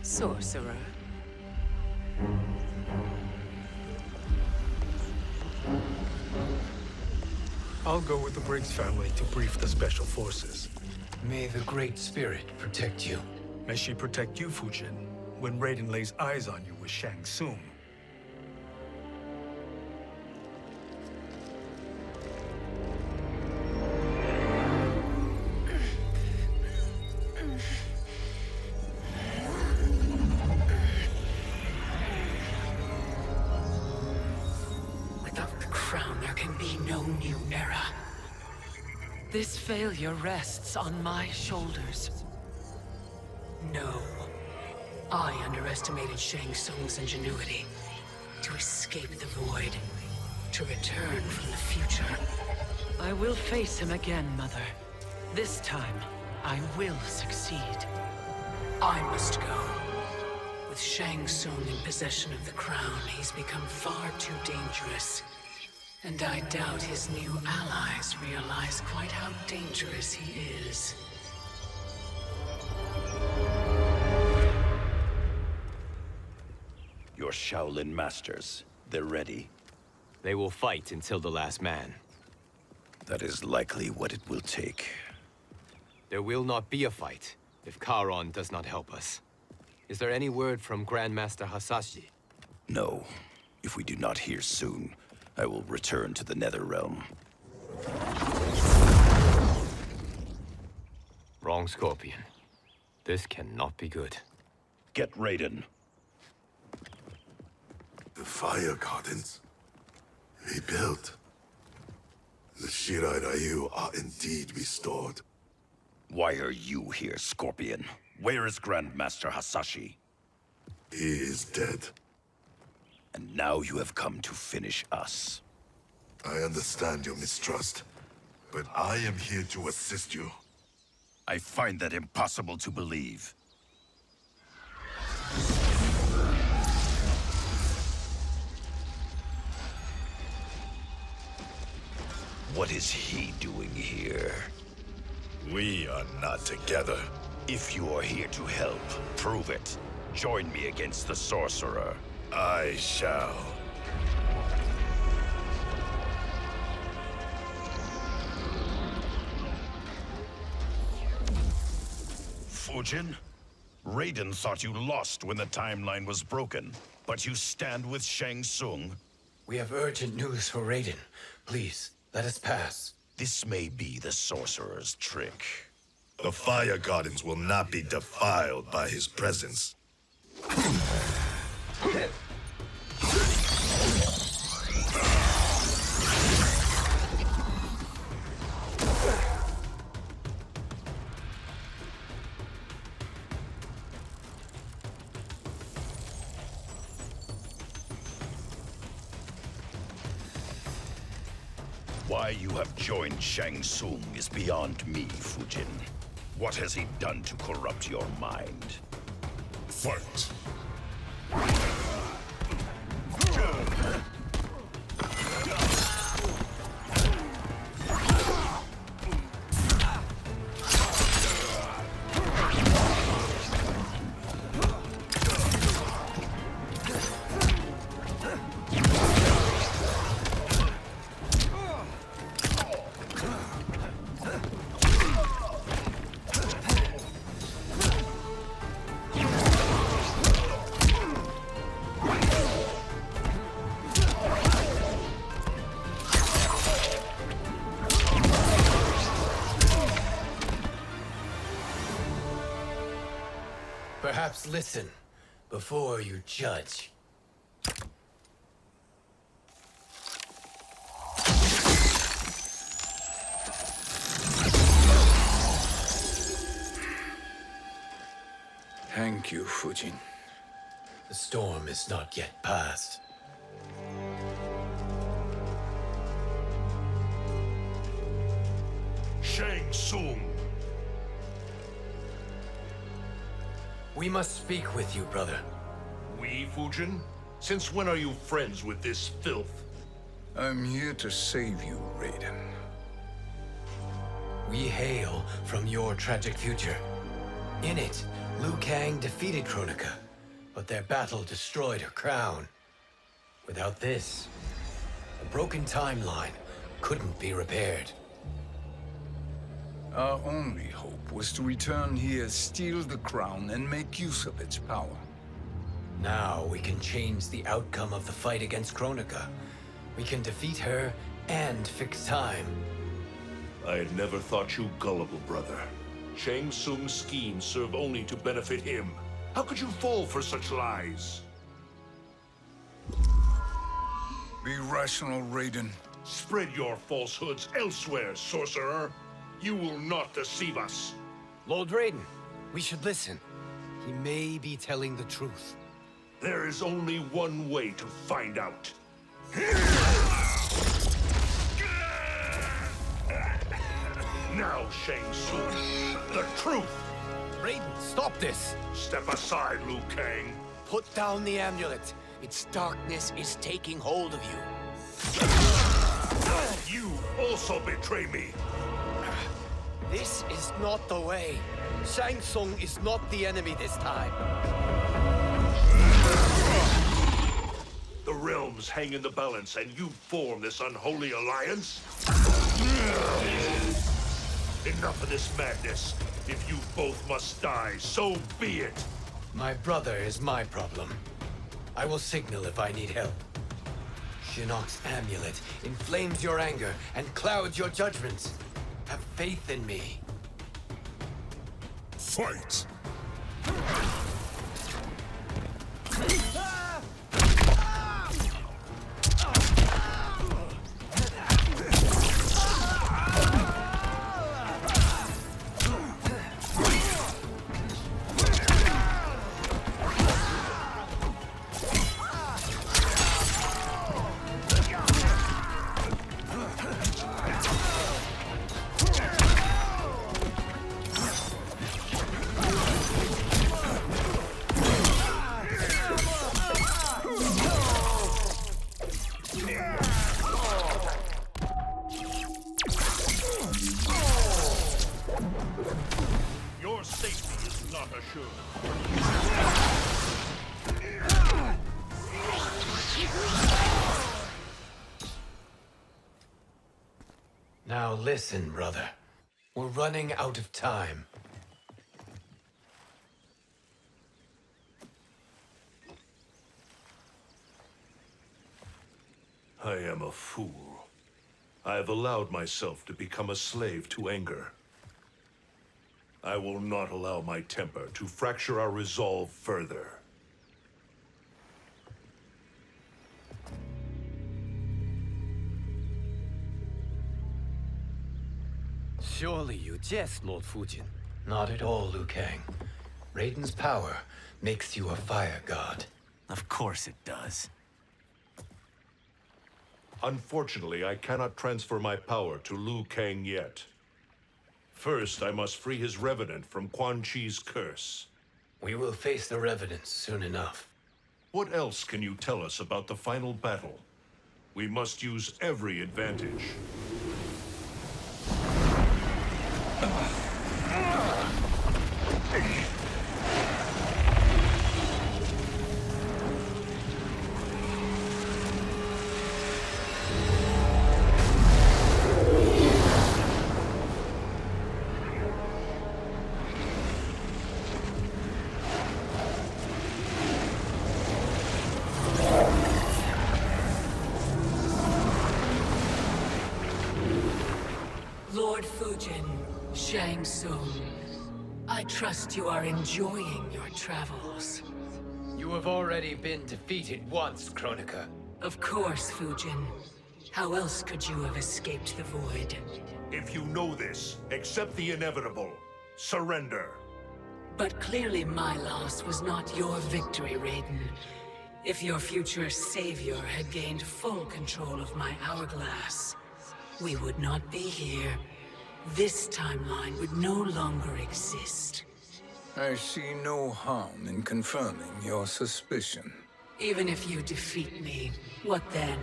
Sorcerer. I'll go with the Briggs family to brief the Special Forces. May the Great Spirit protect you. May she protect you, Fujin, when Raiden lays eyes on you with Shang Tsung. Without the crown, there can be no new era. This failure rests on my shoulders. No. I underestimated Shang Tsung's ingenuity. To escape the void. To return from the future. I will face him again, Mother. This time, I will succeed. I must go. With Shang Tsung in possession of the crown, he's become far too dangerous. And I doubt his new allies realize quite how dangerous he is. Your Shaolin masters, they're ready. They will fight until the last man. That is likely what it will take. There will not be a fight if Charon does not help us. Is there any word from Grandmaster Hasashi? No. If we do not hear soon, I will return to the Netherrealm. Wrong, Scorpion. This cannot be good. Get Raiden. The fire gardens rebuilt. The Shirai Ryu are indeed restored. Why are you here, Scorpion? Where is Grandmaster Hasashi? He is dead. And now you have come to finish us. I understand your mistrust, but I am here to assist you. I find that impossible to believe. What is he doing here? We are not together. If you are here to help, prove it. Join me against the sorcerer. I shall. Fujin? Raiden thought you lost when the timeline was broken, but you stand with Shang Tsung? We have urgent news for Raiden. Please, let us pass. This may be the sorcerer's trick. The fire gardens will not be defiled by his presence. Why you have joined Shang Tsung is beyond me, Fujin. What has he done to corrupt your mind? Fight! Perhaps listen before you judge. Thank you, Fujin. The storm is not yet past. Shang Tsung! We must speak with you, brother. We, Fujin? Since when are you friends with this filth? I'm here to save you, Raiden. We hail from your tragic future. In it, Liu Kang defeated Kronika, but their battle destroyed her crown. Without this, a broken timeline couldn't be repaired. Our only hope was to return here, steal the crown, and make use of its power. Now we can change the outcome of the fight against Kronika. We can defeat her and fix time. I had never thought you gullible, brother. Shang Tsung's schemes serve only to benefit him. How could you fall for such lies? Be rational, Raiden. Spread your falsehoods elsewhere, sorcerer. You will not deceive us. Lord Raiden, we should listen. He may be telling the truth. There is only one way to find out. Now, Shang Tsung, the truth! Raiden, stop this! Step aside, Liu Kang. Put down the amulet. Its darkness is taking hold of you. You also betray me. This is not the way. Shang Tsung is not the enemy this time. The realms hang in the balance, and you form this unholy alliance? Enough of this madness. If you both must die, so be it. My brother is my problem. I will signal if I need help. Shinnok's amulet inflames your anger and clouds your judgments. Have faith in me. Fight! Your safety is not assured. Now listen, brother. We're running out of time. I am a fool. I have allowed myself to become a slave to anger. I will not allow my temper to fracture our resolve further. Surely you jest, Lord Fujin. Not at all, Liu Kang. Raiden's power makes you a fire god. Of course it does. Unfortunately, I cannot transfer my power to Liu Kang yet. First, I must free his revenant from Quan Chi's curse. We will face the revenants soon enough. What else can you tell us about the final battle? We must use every advantage. Lord Fujin, Shang Tsung, I trust you are enjoying your travels. You have already been defeated once, Kronika. Of course, Fujin. How else could you have escaped the void? If you know this, accept the inevitable. Surrender. But clearly my loss was not your victory, Raiden. If your future savior had gained full control of my hourglass, we would not be here. This timeline would no longer exist. I see no harm in confirming your suspicion. Even if you defeat me, what then?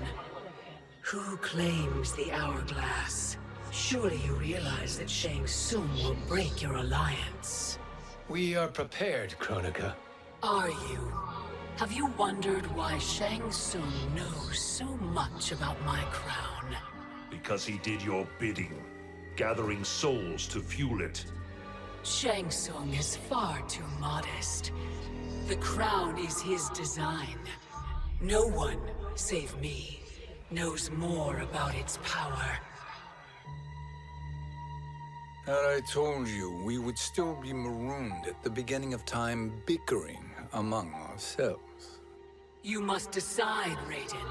Who claims the hourglass? Surely you realize that Shang Tsung will break your alliance. We are prepared, Kronika. Are you? Have you wondered why Shang Tsung knows so much about my crown? Because he did your bidding, gathering souls to fuel it. Shang Tsung is far too modest. The crown is his design. No one, save me, knows more about its power. Had I told you, we would still be marooned at the beginning of time, bickering among ourselves. You must decide, Raiden.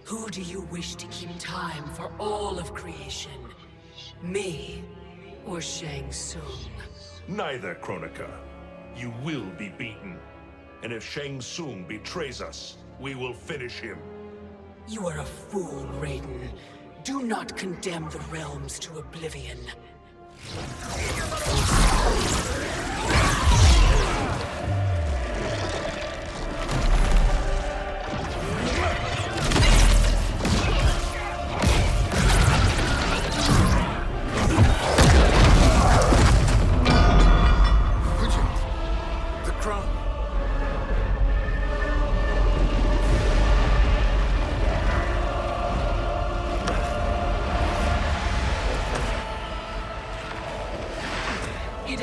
Who do you wish to keep time for all of creation? Me or Shang Tsung? Neither, Kronika. You will be beaten. And if Shang Tsung betrays us, we will finish him. You are a fool, Raiden. Do not condemn the realms to oblivion.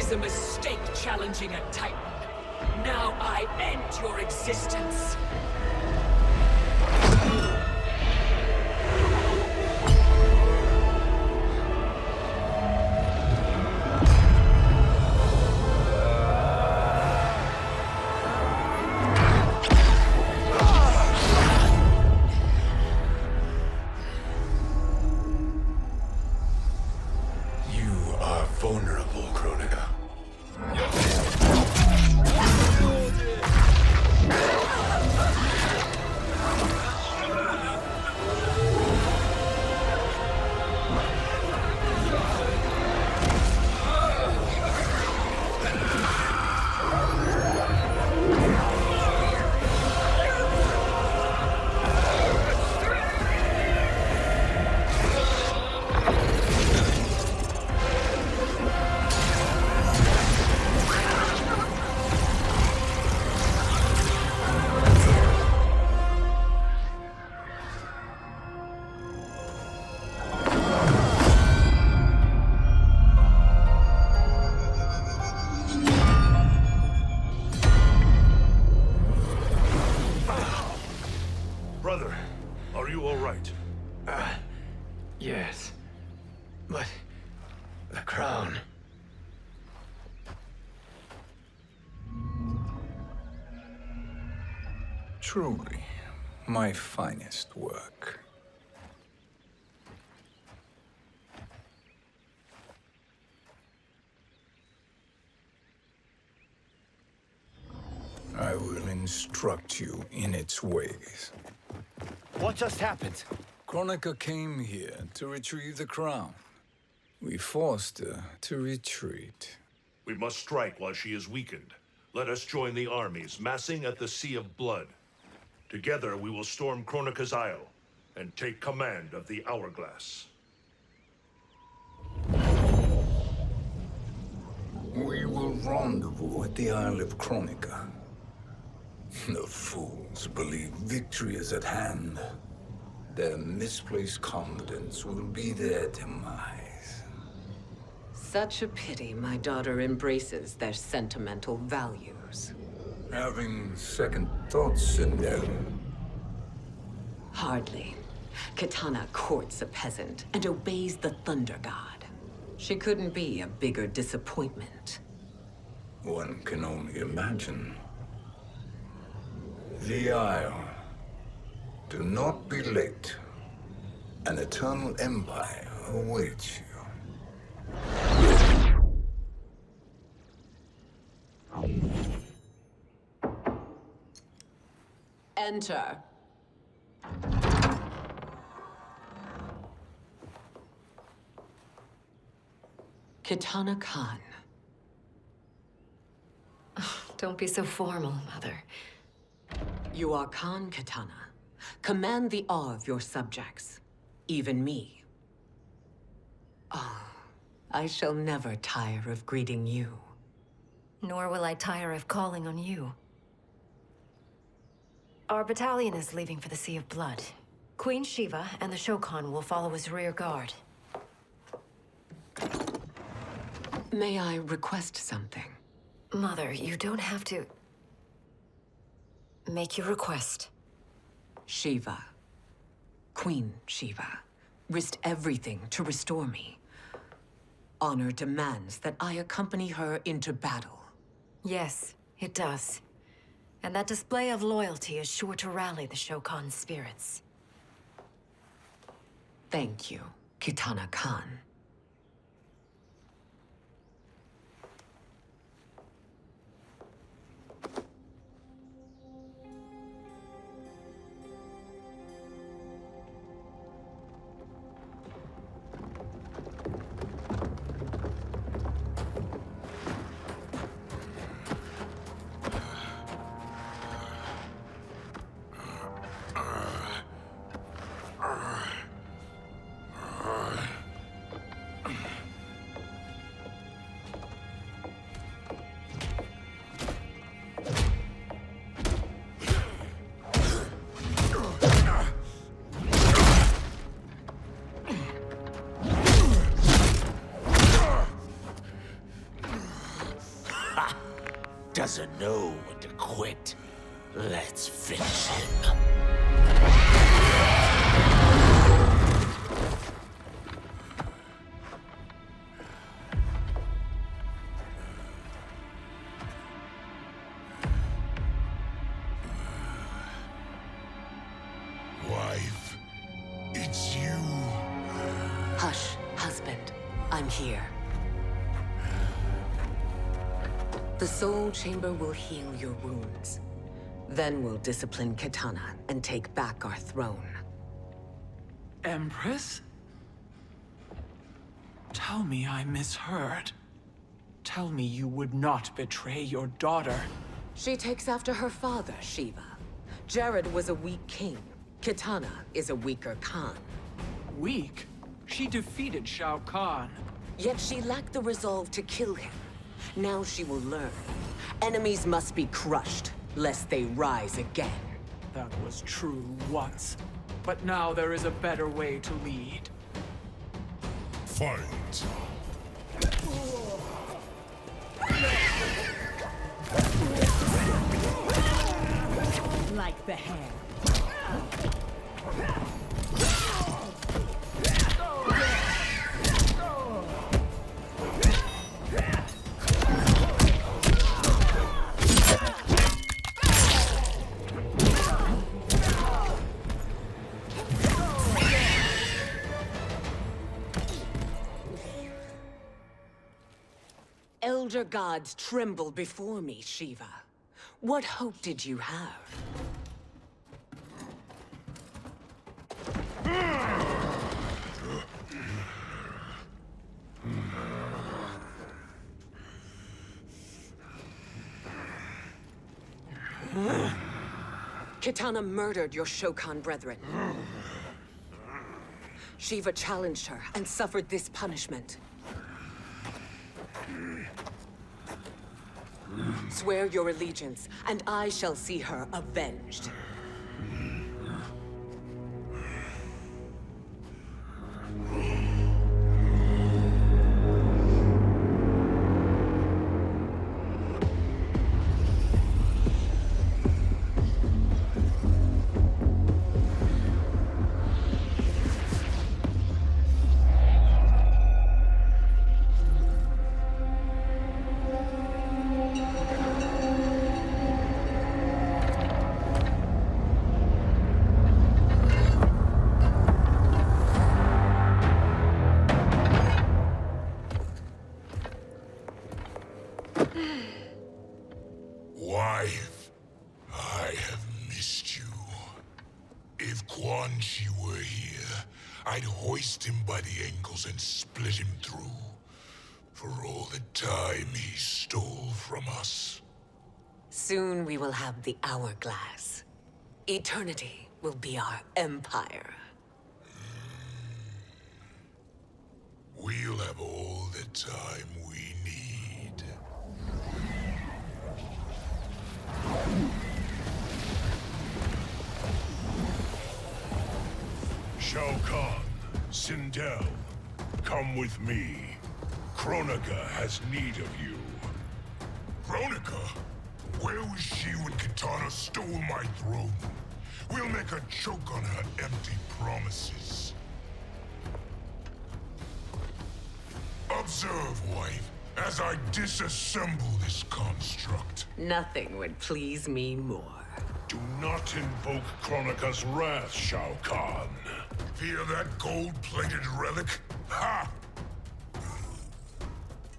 was a mistake challenging a Titan. Now I end your existence. Vulnerable, Kronika. Brother, are you all right? Yes. But the crown. Truly, my finest work. I will instruct you in its ways. What just happened? Kronika came here to retrieve the crown. We forced her to retreat. We must strike while she is weakened. Let us join the armies, massing at the Sea of Blood. Together we will storm Kronika's Isle and take command of the Hourglass. We will rendezvous at the Isle of Kronika. The fools believe victory is at hand. Their misplaced confidence will be their demise. Such a pity my daughter embraces their sentimental values. Having second thoughts, Sindel. Hardly. Kitana courts a peasant and obeys the Thunder God. She couldn't be a bigger disappointment. One can only imagine. The Isle. Do not be late. An eternal empire awaits you. Enter. Kitana Khan. Don't be so formal, Mother. You are Khan Kitana. Command the awe of your subjects, even me. Oh, I shall never tire of greeting you. Nor will I tire of calling on you. Our battalion is leaving for the Sea of Blood. Queen Shiva and the Shokan will follow as rear guard. May I request something? Mother, you don't have to... make your request. Shiva, Queen Shiva, risked everything to restore me. Honor demands that I accompany her into battle. Yes, it does. And that display of loyalty is sure to rally the Shokan's spirits. Thank you, Kitana Khan. doesn't know when to quit. Let's finish him. Wife, it's you. Hush, husband. I'm here. The Soul Chamber will heal your wounds. Then we'll discipline Kitana and take back our throne. Empress? Tell me I misheard. Tell me you would not betray your daughter. She takes after her father, Shiva. Jared was a weak king. Kitana is a weaker Khan. Weak? She defeated Shao Kahn. Yet she lacked the resolve to kill him. Now she will learn. Enemies must be crushed, lest they rise again. That was true once. But now there is a better way to lead. Fight. Like the hair. Elder gods tremble before me, Shiva. What hope did you have? Kitana murdered your Shokan brethren. Shiva challenged her and suffered this punishment. Swear your allegiance, and I shall see her avenged. Wife, I have missed you. If Quan Chi were here, I'd hoist him by the ankles and split him through. For all the time he stole from us. Soon we will have the hourglass. Eternity will be our empire. We'll have all the time we need. Shao Kahn, Sindel, come with me. Kronika has need of you. Kronika? Where was she when Kitana stole my throne? We'll make her choke on her empty promises. Observe, wife, as I disassemble this construct. Nothing would please me more. Do not invoke Kronika's wrath, Shao Kahn. Fear that gold-plated relic? Ha!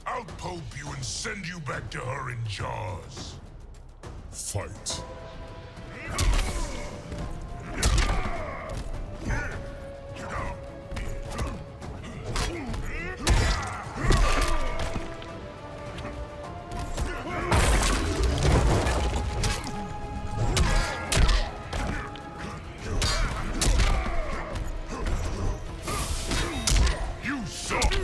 I'll pulp you and send you back to her in jars. Fight. You suck!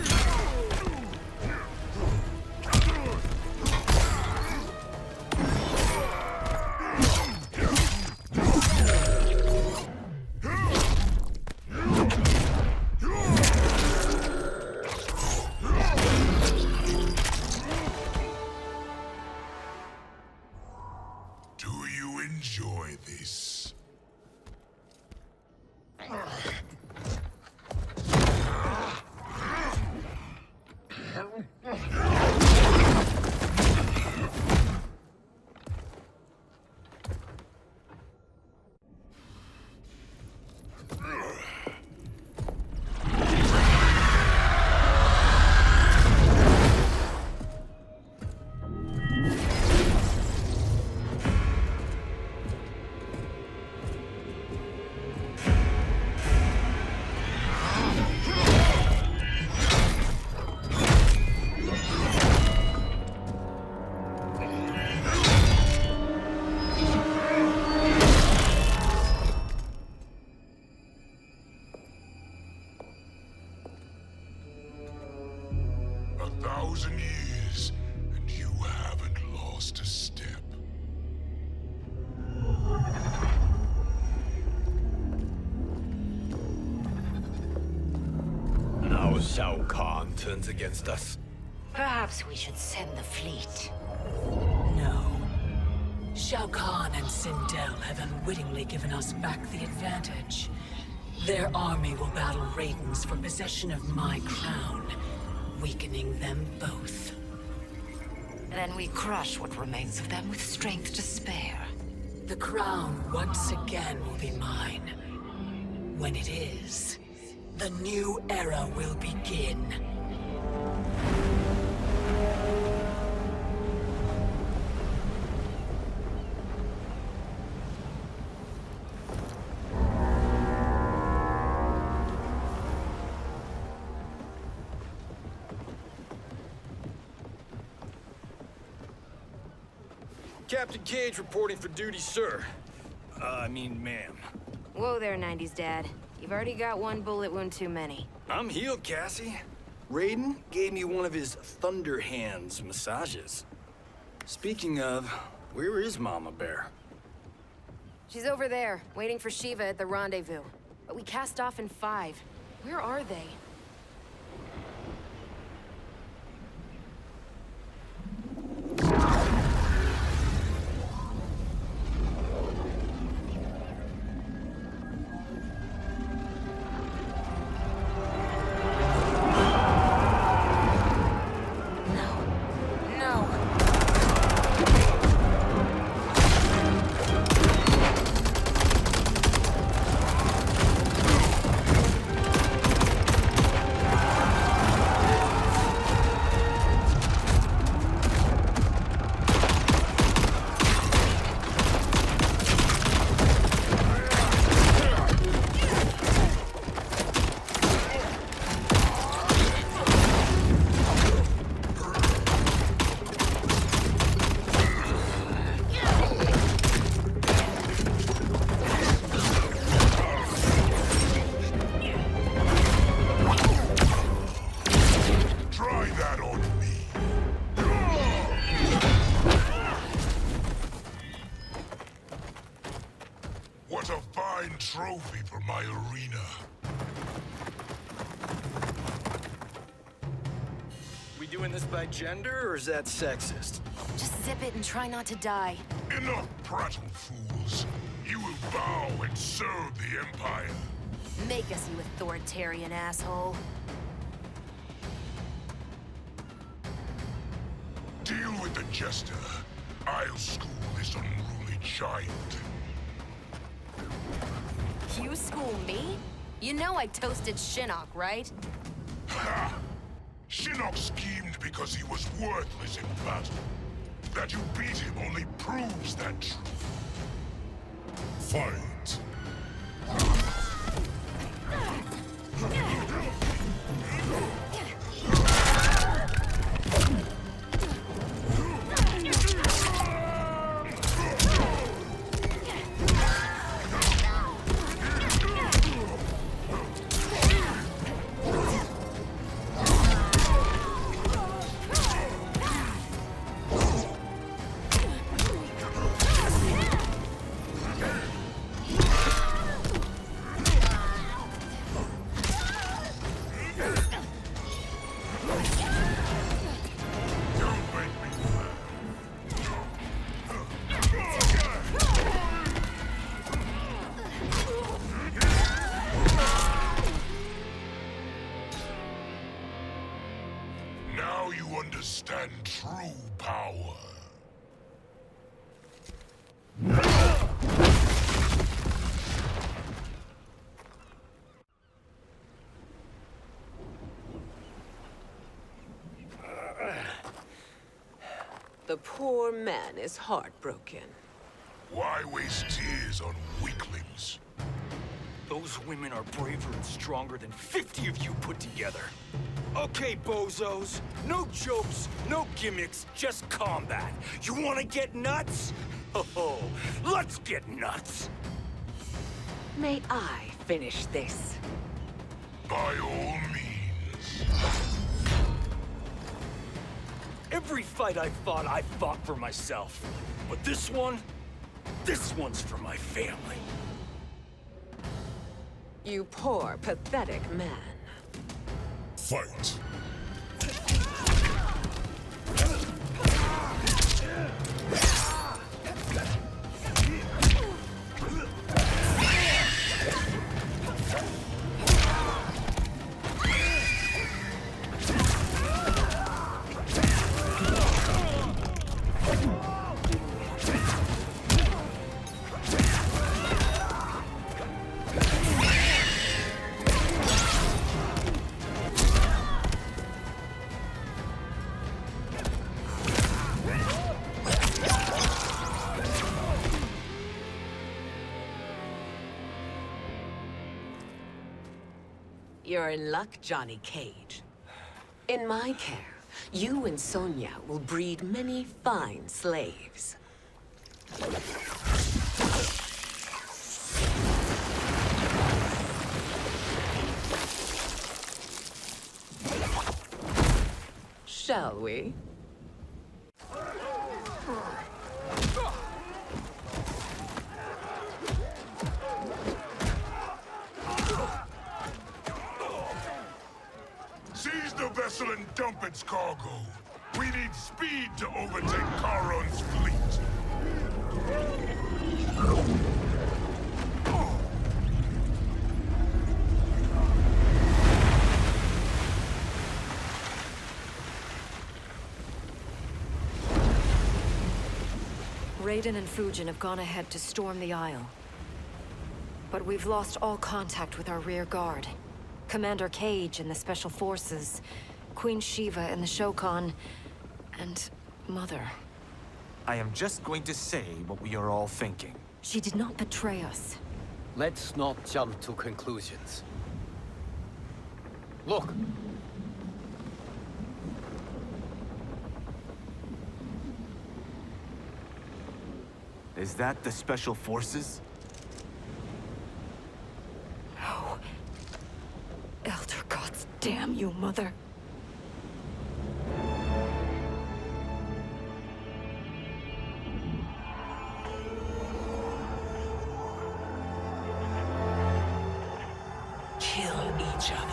1,000 years, and you haven't lost a step. Now Shao Kahn turns against us. Perhaps we should send the fleet. No. Shao Kahn and Sindel have unwittingly given us back the advantage. Their army will battle Raidens for possession of my crown, weakening them both. Then we crush what remains of them with strength to spare. The crown once again will be mine. When it is, the new era will begin. Captain Cage reporting for duty, sir. I mean, ma'am. Whoa there, 90s dad. You've already got one bullet wound too many. I'm healed, Cassie. Raiden gave me one of his Thunder Hands massages. Speaking of, where is Mama Bear? She's over there, waiting for Shiva at the rendezvous. But we cast off in 5. Where are they? What a fine trophy for my arena. We doing this by gender, or is that sexist? Just zip it and try not to die. Enough prattle, fools. You will bow and serve the Empire. Make us, you authoritarian asshole. Deal with the jester. I'll school this unruly giant. You school me? You know I toasted Shinnok, right? Ha! Shinnok schemed because he was worthless in battle. That you beat him only proves that truth. Fight! Now you understand true power. The poor man is heartbroken. Why waste tears on weaklings? Those women are braver and stronger than 50 of you put together. Okay, bozos. No jokes, no gimmicks, just combat. You wanna get nuts? Oh, let's get nuts! May I finish this? By all means. Every fight I fought for myself. But this one's for my family. You poor, pathetic man. Fight. You're in luck, Johnny Cage. In my care, you and Sonia will breed many fine slaves. Shall we? Seize the vessel and dump its cargo. We need speed to overtake Charon's fleet. Raiden and Fujin have gone ahead to storm the Isle. But we've lost all contact with our rear guard. Commander Cage and the Special Forces, Queen Shiva and the Shokan, and Mother. I am just going to say what we are all thinking. She did not betray us. Let's not jump to conclusions. Look! Is that the Special Forces? No. Elder gods, damn you, Mother. Kill each other.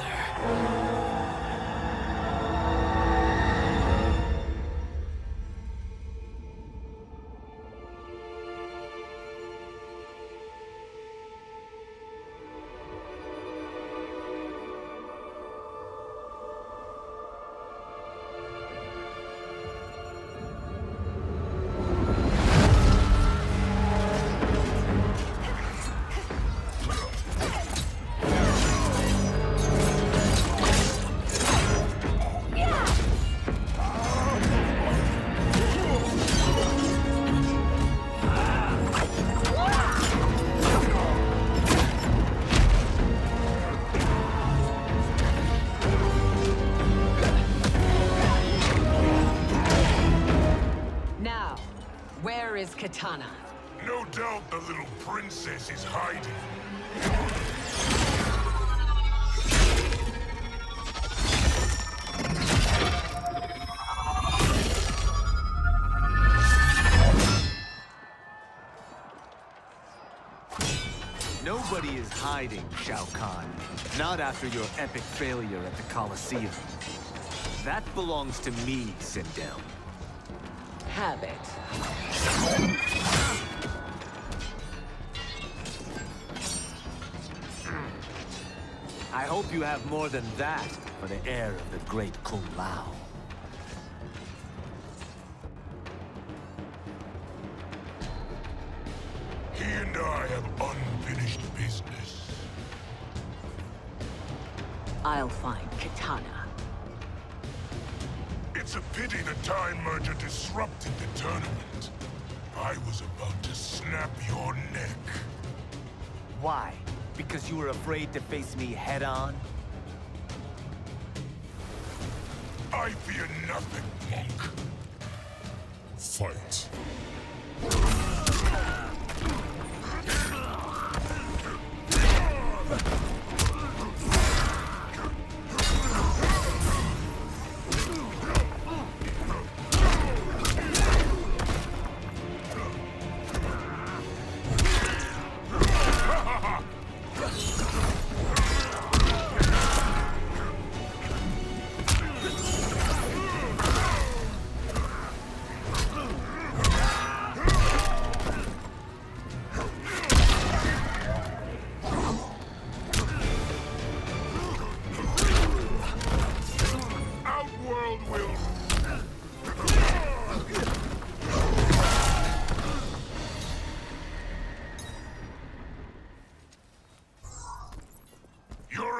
Where is Katana? No doubt the little princess is hiding. Nobody is hiding, Shao Kahn. Not after your epic failure at the Colosseum. That belongs to me, Sindel. Have it. I hope you have more than that for the heir of the great Kung Lao. He and I have unfinished business. I'll find Katana. It's a pity the Time Merger disrupted the tournament. I was about to snap your neck. Why? Because you were afraid to face me head-on? I fear nothing, monk. Fight.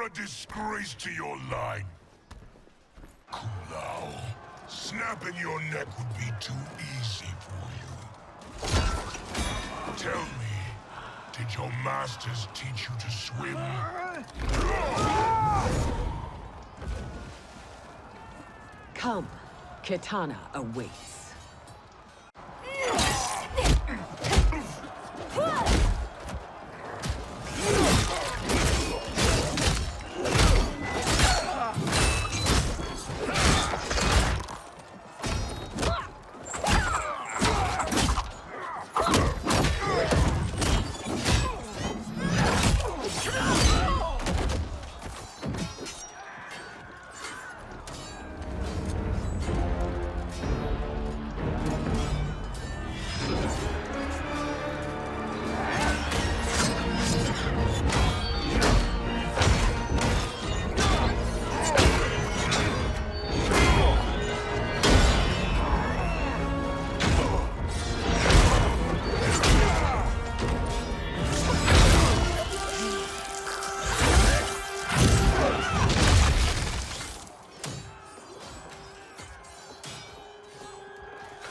a disgrace to your line. Kulao, snapping your neck would be too easy for you. Tell me, did your masters teach you to swim? Come, Kitana awaits.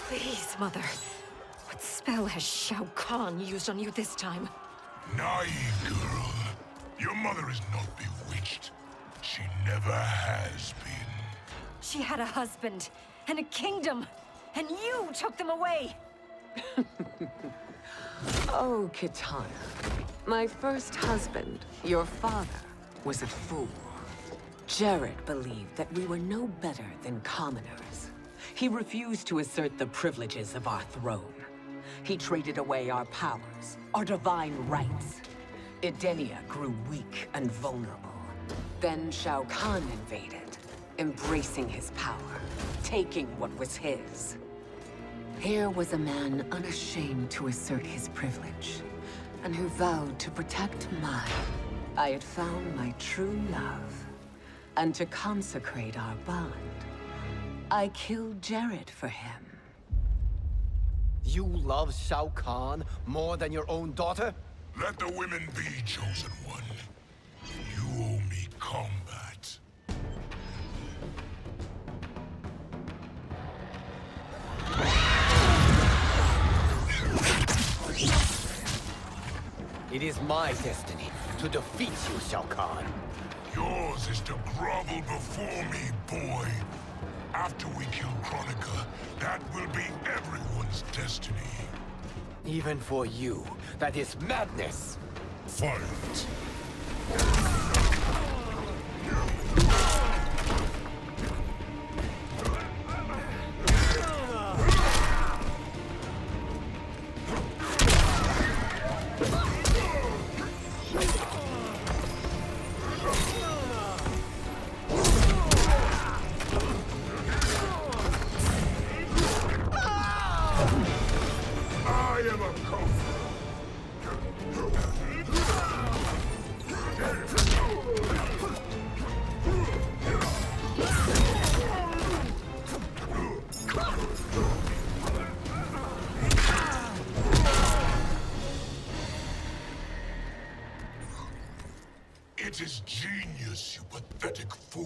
Please, Mother. What spell has Shao Kahn used on you this time? Naive girl. Your mother is not bewitched. She never has been. She had a husband and a kingdom, and you took them away! Oh, Kitana. My first husband, your father, was a fool. Jared believed that we were no better than commoners. He refused to assert the privileges of our throne. He traded away our powers, our divine rights. Edenia grew weak and vulnerable. Then Shao Kahn invaded, embracing his power, taking what was his. Here was a man unashamed to assert his privilege, and who vowed to protect mine. I had found my true love, and to consecrate our bond, I killed Jared for him. You love Shao Kahn more than your own daughter? Let the women be, chosen one. You owe me combat. It is my destiny to defeat you, Shao Kahn. Yours is to grovel before me, boy. After we kill Kronika, that will be everyone's destiny. Even for you, that is madness. Fight. It is genius, you pathetic fool.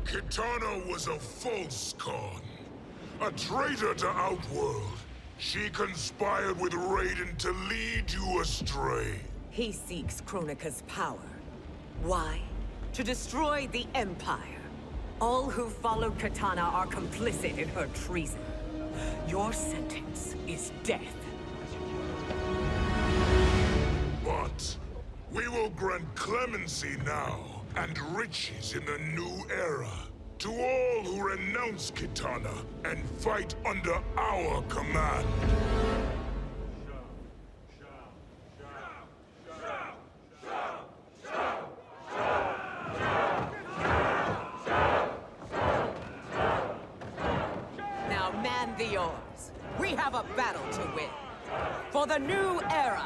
Kitana was a false Khan, a traitor to Outworld. She conspired with Raiden to lead you astray. He seeks Kronika's power. Why? To destroy the Empire. All who follow Kitana are complicit in her treason. Your sentence is death. But we will grant clemency now and riches in the new era to all who renounce Kitana and fight under our command. battle to win. For the new era.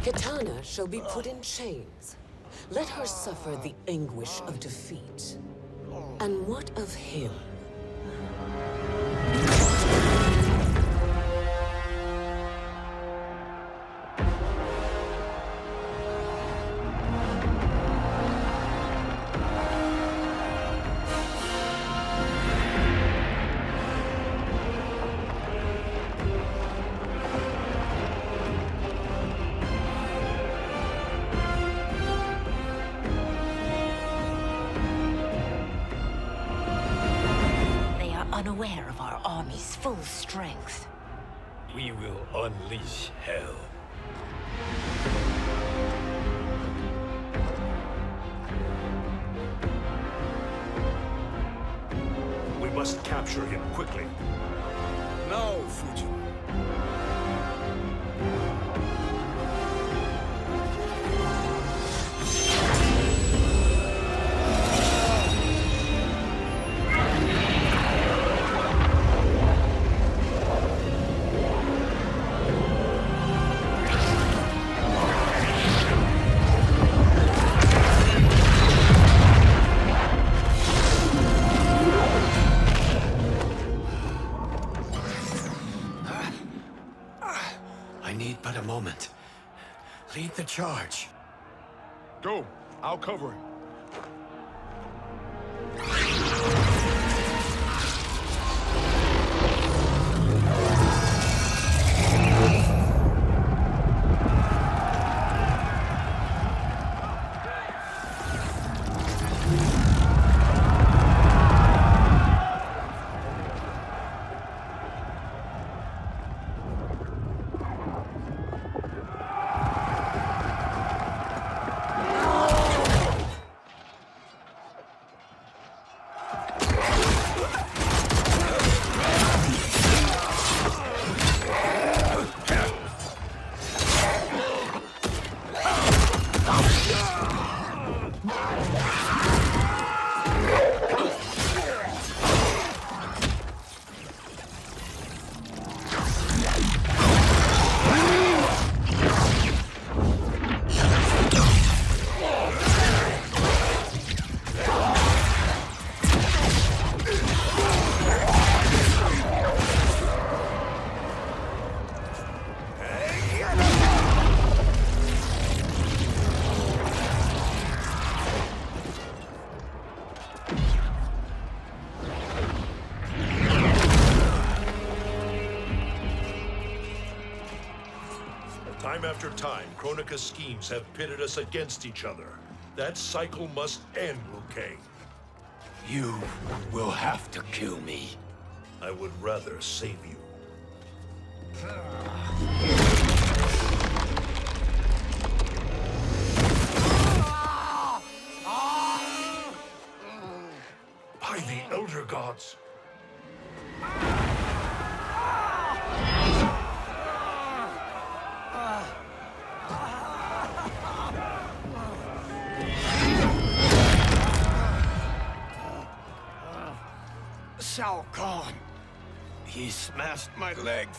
Katana shall be put in chains. Let her suffer the anguish of defeat. And what of him? Unaware of our army's full strength. We will unleash hell. We must capture him quickly. No, Fujin. But a moment. Lead the charge. Go. I'll cover him. Time after time, Kronika's schemes have pitted us against each other. That cycle must end, Liu Kang. You will have to kill me. I would rather save you. By the Elder Gods! Shao Kahn. He smashed my legs.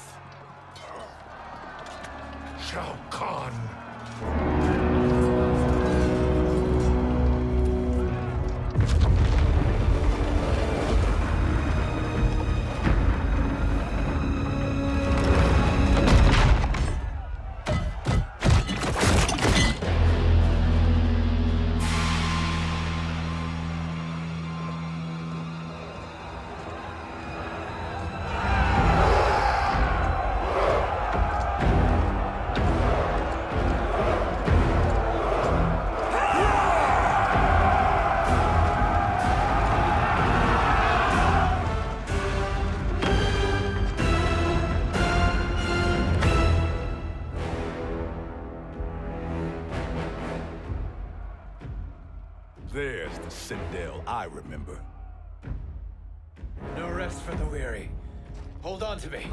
Shao Kahn. There's the Citadel I remember. No rest for the weary. Hold on to me.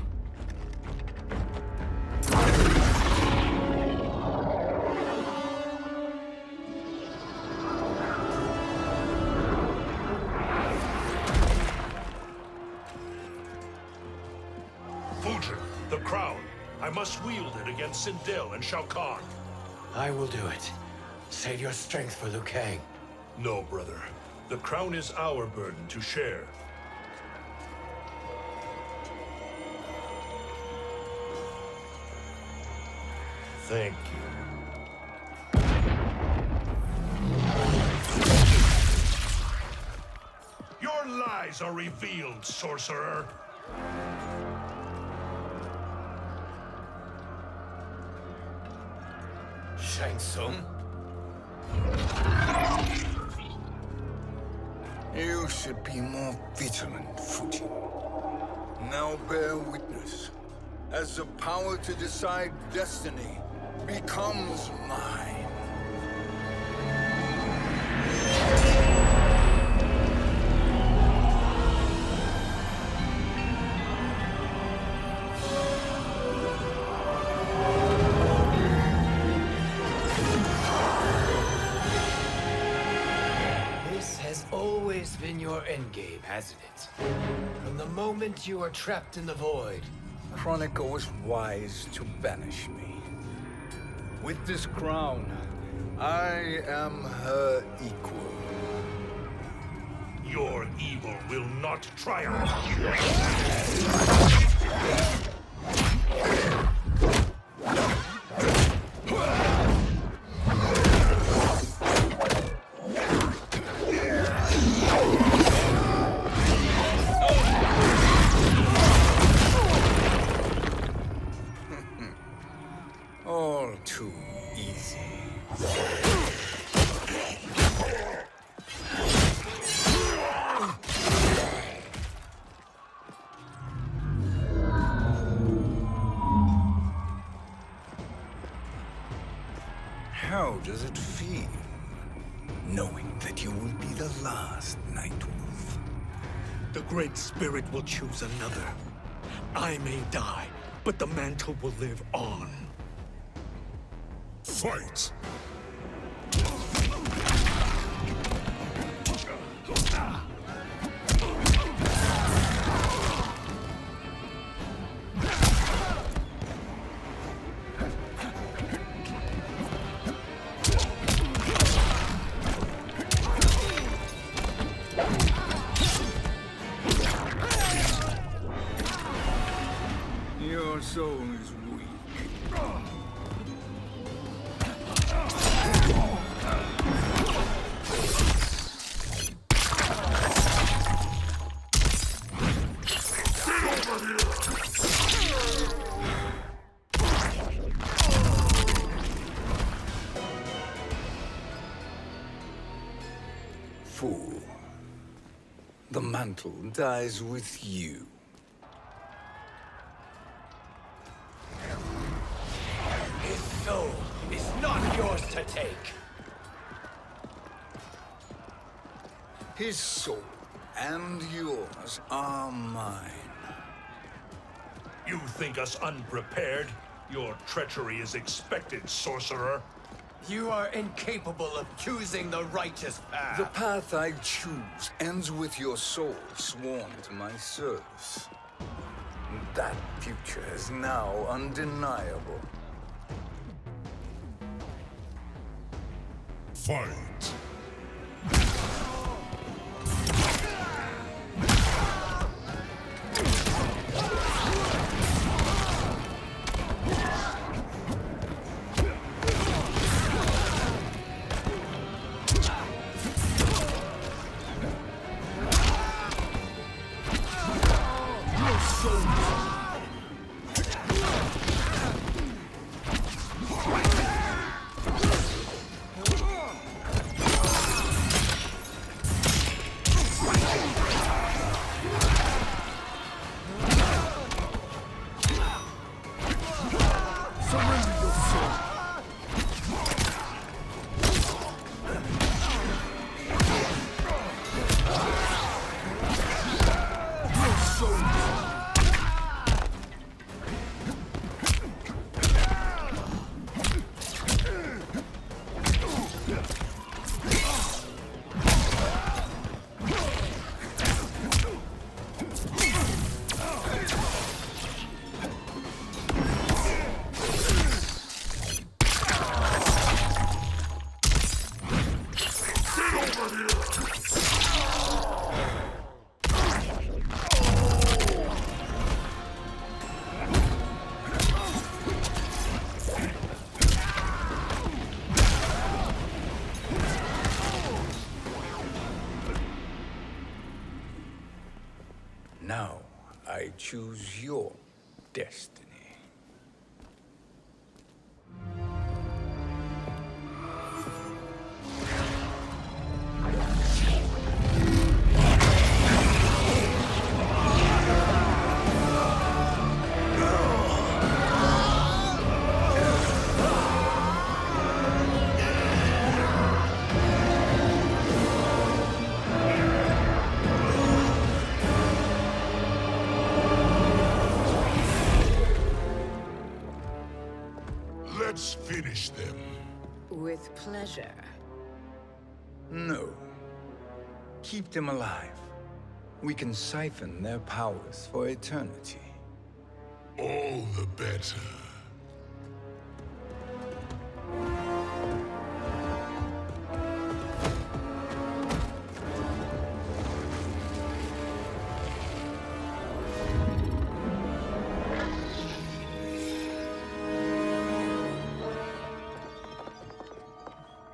Fujin, the crown. I must wield it against Sindel and Shao Kahn. I will do it. Save your strength for Liu Kang. No, brother. The crown is our burden to share. Thank you. Your lies are revealed, sorcerer. Shang Tsung? You should be more vigilant, Fujin. Now bear witness. As the power to decide destiny becomes mine. This has always been your endgame, hasn't it? From the moment you were trapped in the void. Kronika was wise to banish me. With this crown, I am her equal. Your evil will not triumph. All too easy. How does it feel, knowing that you will be the last Nightwolf? The Great Spirit will choose another. I may die, but the mantle will live on. Fight! Your soul is weak. Fool. The mantle dies with you. His soul is not yours to take. His soul and yours are mine. You think us unprepared? Your treachery is expected, sorcerer. You are incapable of choosing the righteous path. The path I choose ends with your soul sworn to my service. That future is now undeniable. Fight! Now, I choose your destiny. Let's finish them. With pleasure. No. Keep them alive. We can siphon their powers for eternity. All the better.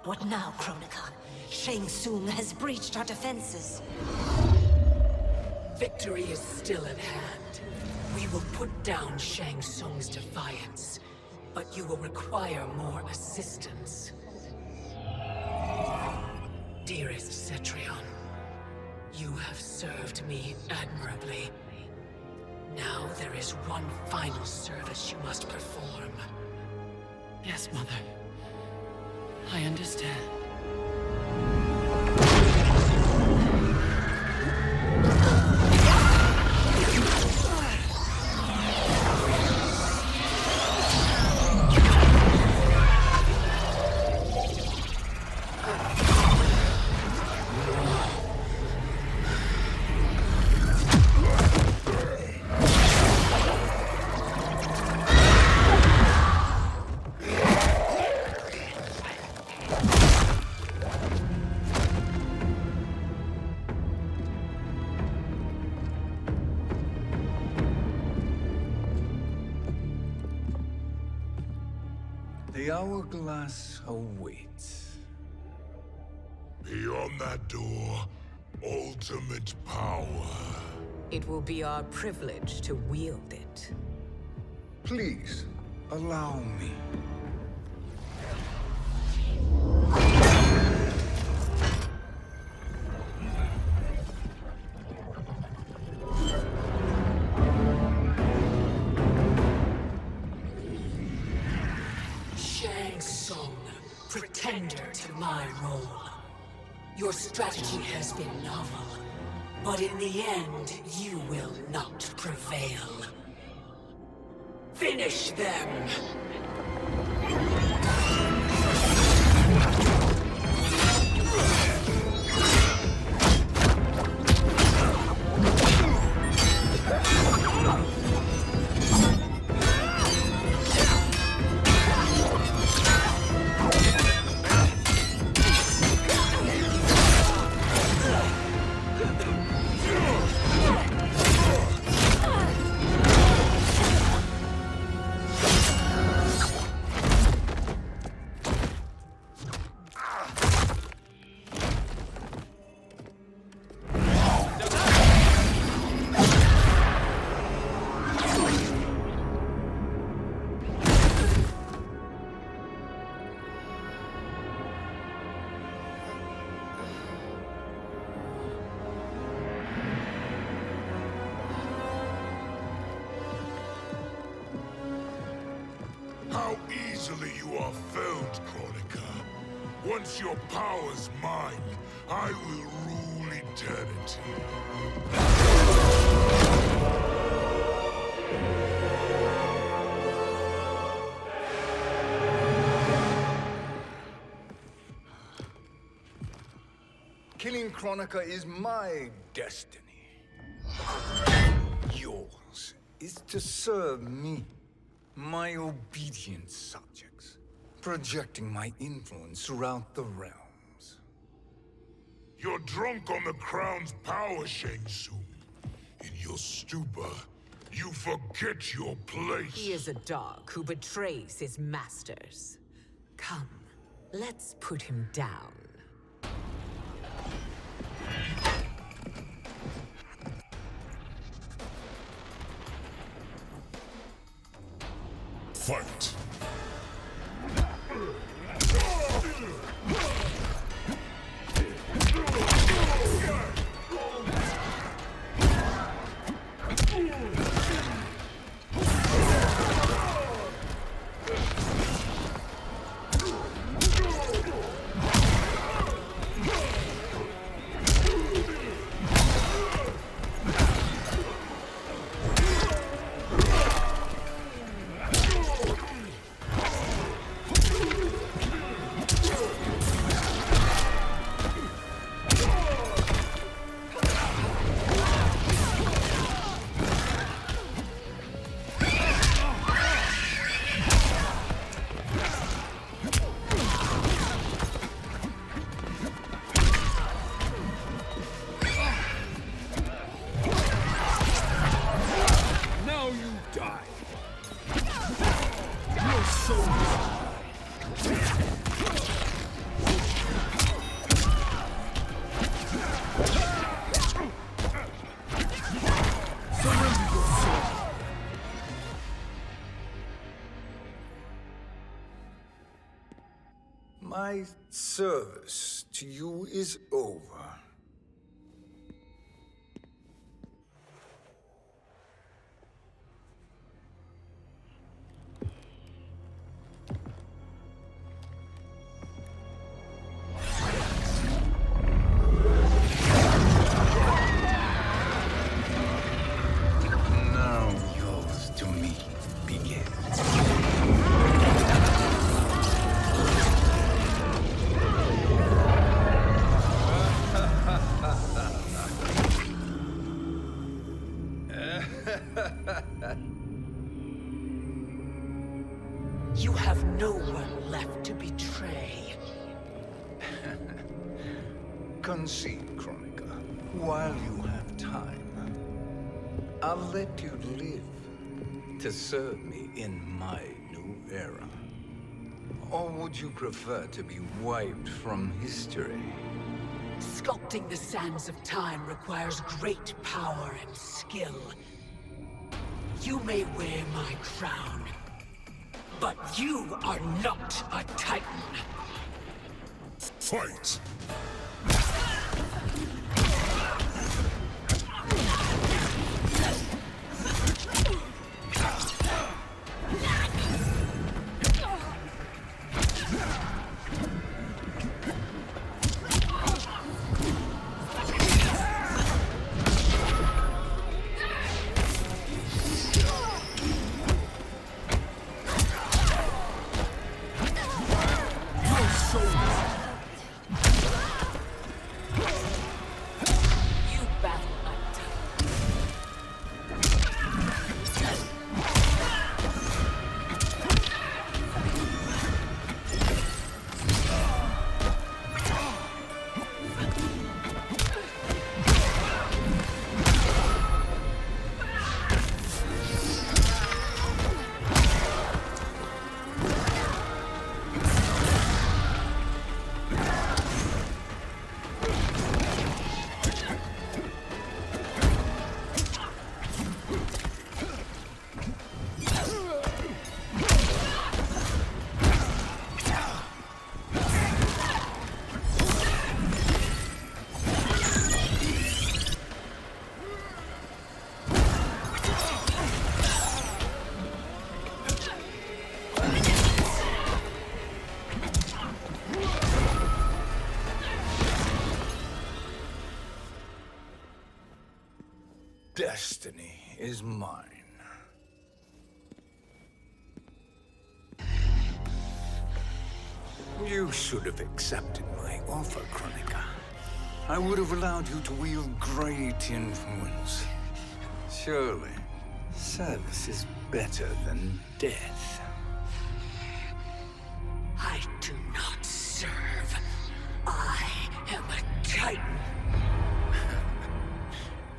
What now, Kronika? Shang Tsung has breached our defenses. Victory is still at hand. We will put down Shang Tsung's defiance, but you will require more assistance. Dearest Cetrion, you have served me admirably. Now there is one final service you must perform. Yes, Mother. I understand. The hourglass awaits. Beyond that door, ultimate power. It will be our privilege to wield it. Please, allow me. Shang Tsung, pretender to my role. Your strategy has been novel, but in the end, you will not prevail. Finish them! How easily you are felled, Kronika. Once your power's mine, I will rule eternity. Killing Kronika is my destiny. Yours is to serve me, my obedient subjects, projecting my influence throughout the realms. You're drunk on the crown's power, Shang Tsung. In your stupor, you forget your place. He is a dog who betrays his masters. Come, let's put him down. Fight! My service to you is over. Now yours to me begins. You have no one left to betray. Concede, Chronica, while you have time. I'll let you live to serve me in my new era. Or would you prefer to be wiped from history? Sculpting the sands of time requires great power and skill. You may wear my crown, but you are not a Titan. Fight! Destiny is mine. You should have accepted my offer, Chronica. I would have allowed you to wield great influence. Surely, service is better than death. I do not serve. I am a Titan.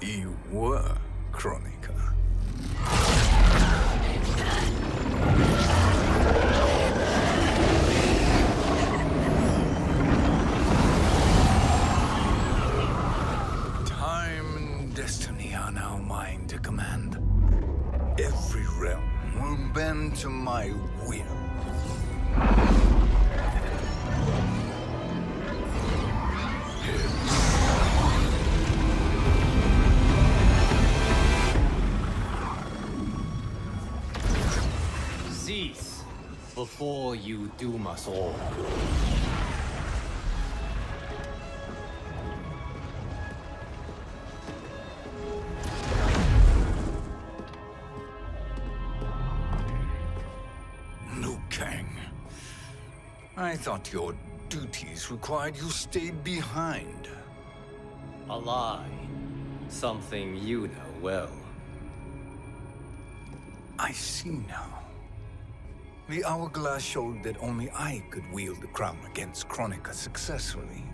You were, Chronica. Time and destiny are now mine to command. Every realm will bend to my will. Cease before you doom us all. I thought your duties required you stayed behind. A lie. Something you know well. I see now. The hourglass showed that only I could wield the crown against Kronika successfully.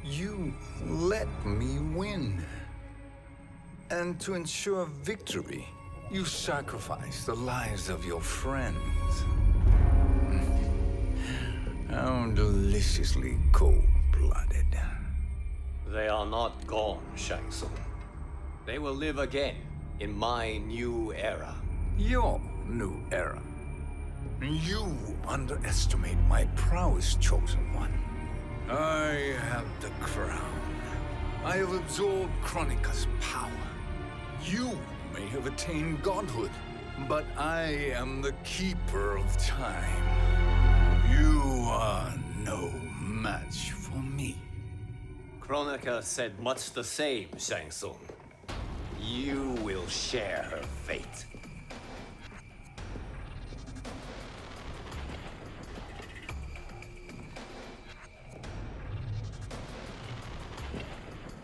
You let me win. And to ensure victory, you sacrificed the lives of your friends. How deliciously cold-blooded. They are not gone, Shang Tsung. They will live again in my new era. Your new era. You underestimate my prowess, Chosen One. I have the crown. I have absorbed Kronika's power. You may have attained godhood, but I am the keeper of time. You are no match for me. Kronika said much the same, Shang Tsung. You will share her fate.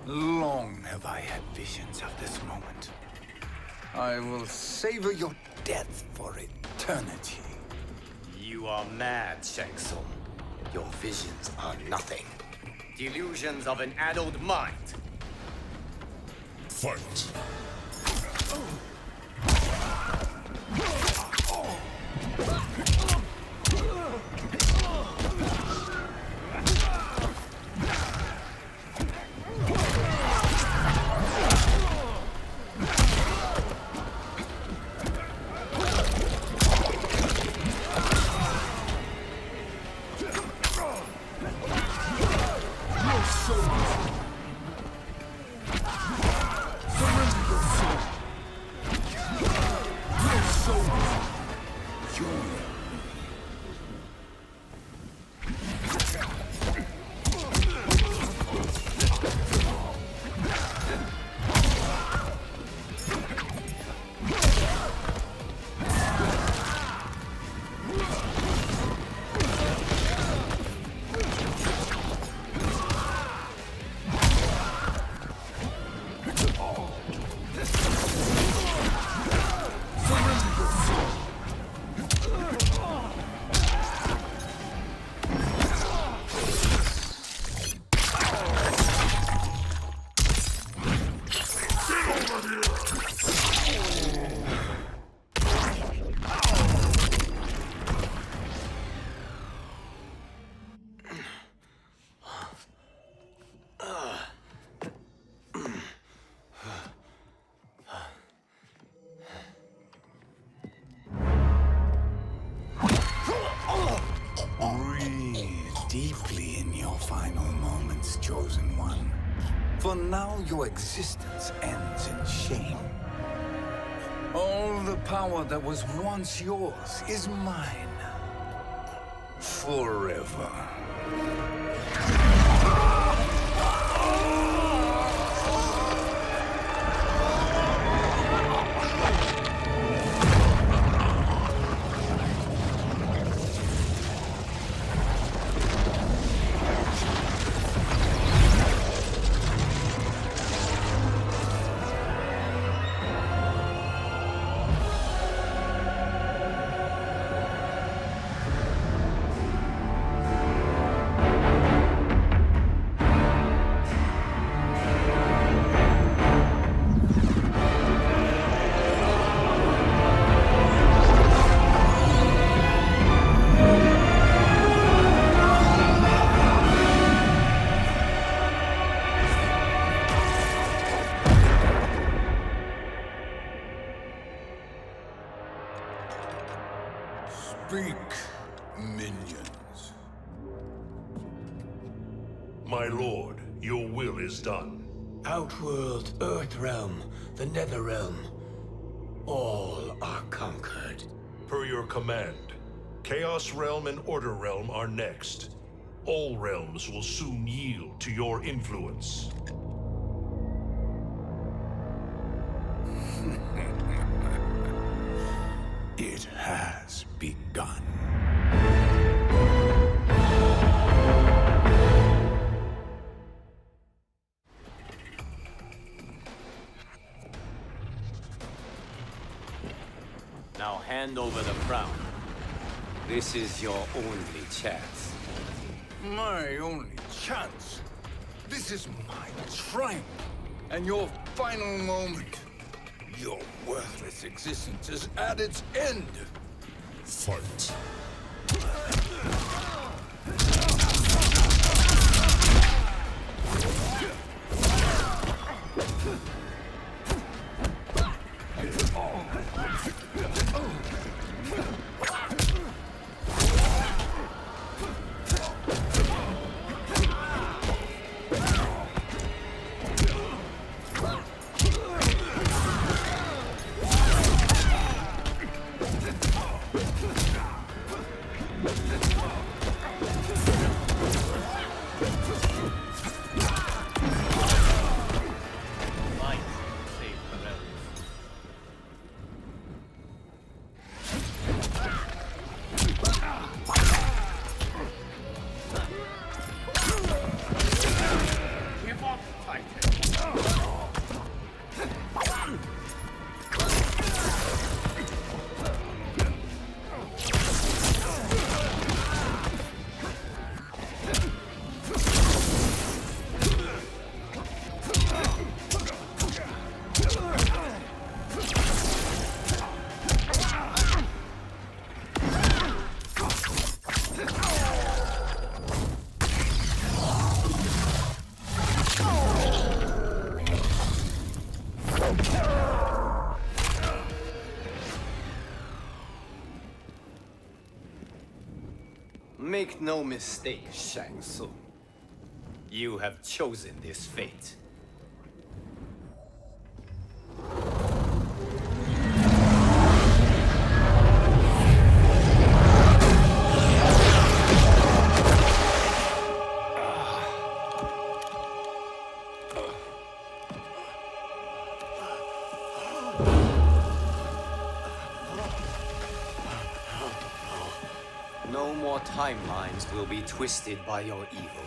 Long have I had visions of this moment. I will savor your death for eternity. You are mad, Shang Tsung. Your visions are nothing. Delusions of an addled mind. Fight. Deeply in your final moments, Chosen One. For now, your existence ends in shame. All the power that was once yours is mine. Forever. lord, your will is done. Outworld, Earthrealm, the Netherrealm, all are conquered. Per your command, Chaos Realm and Order Realm are next. All realms will soon yield to your influence. It has begun. Now hand over the crown. This is your only chance. My only chance? This is my triumph, and your final moment. Your worthless existence is at its end. Fight. Make no mistake, Shang Tsung. You have chosen this fate. No more timelines will be twisted by your evil.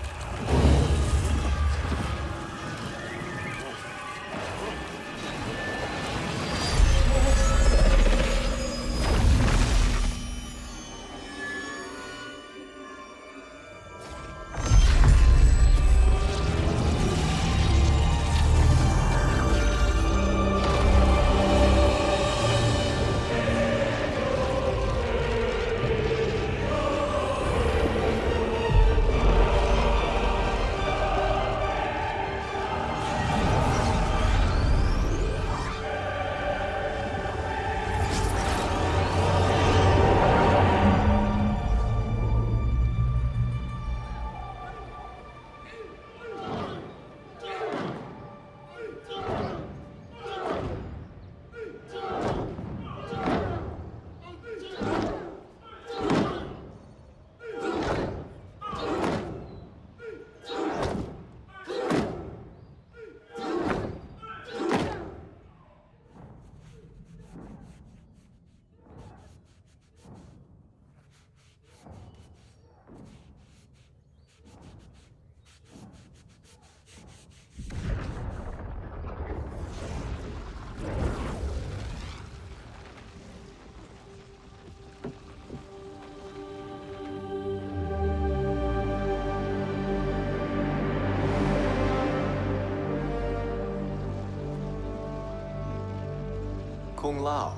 Kung Lao.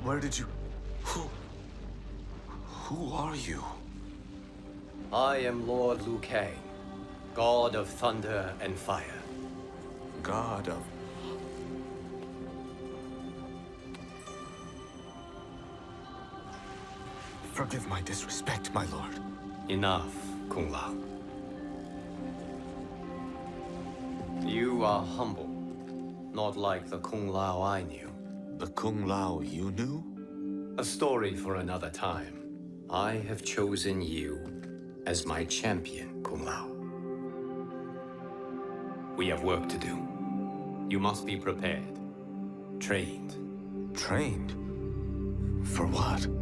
Where did you... Who are you? I am Lord Liu Kang, God of Thunder and Fire. God of... Forgive my disrespect, my lord. Enough, Kung Lao. You are humble, not like the Kung Lao I knew. The Kung Lao you knew? A story for another time. I have chosen you as my champion, Kung Lao. We have work to do. You must be prepared. Trained. Trained? For what?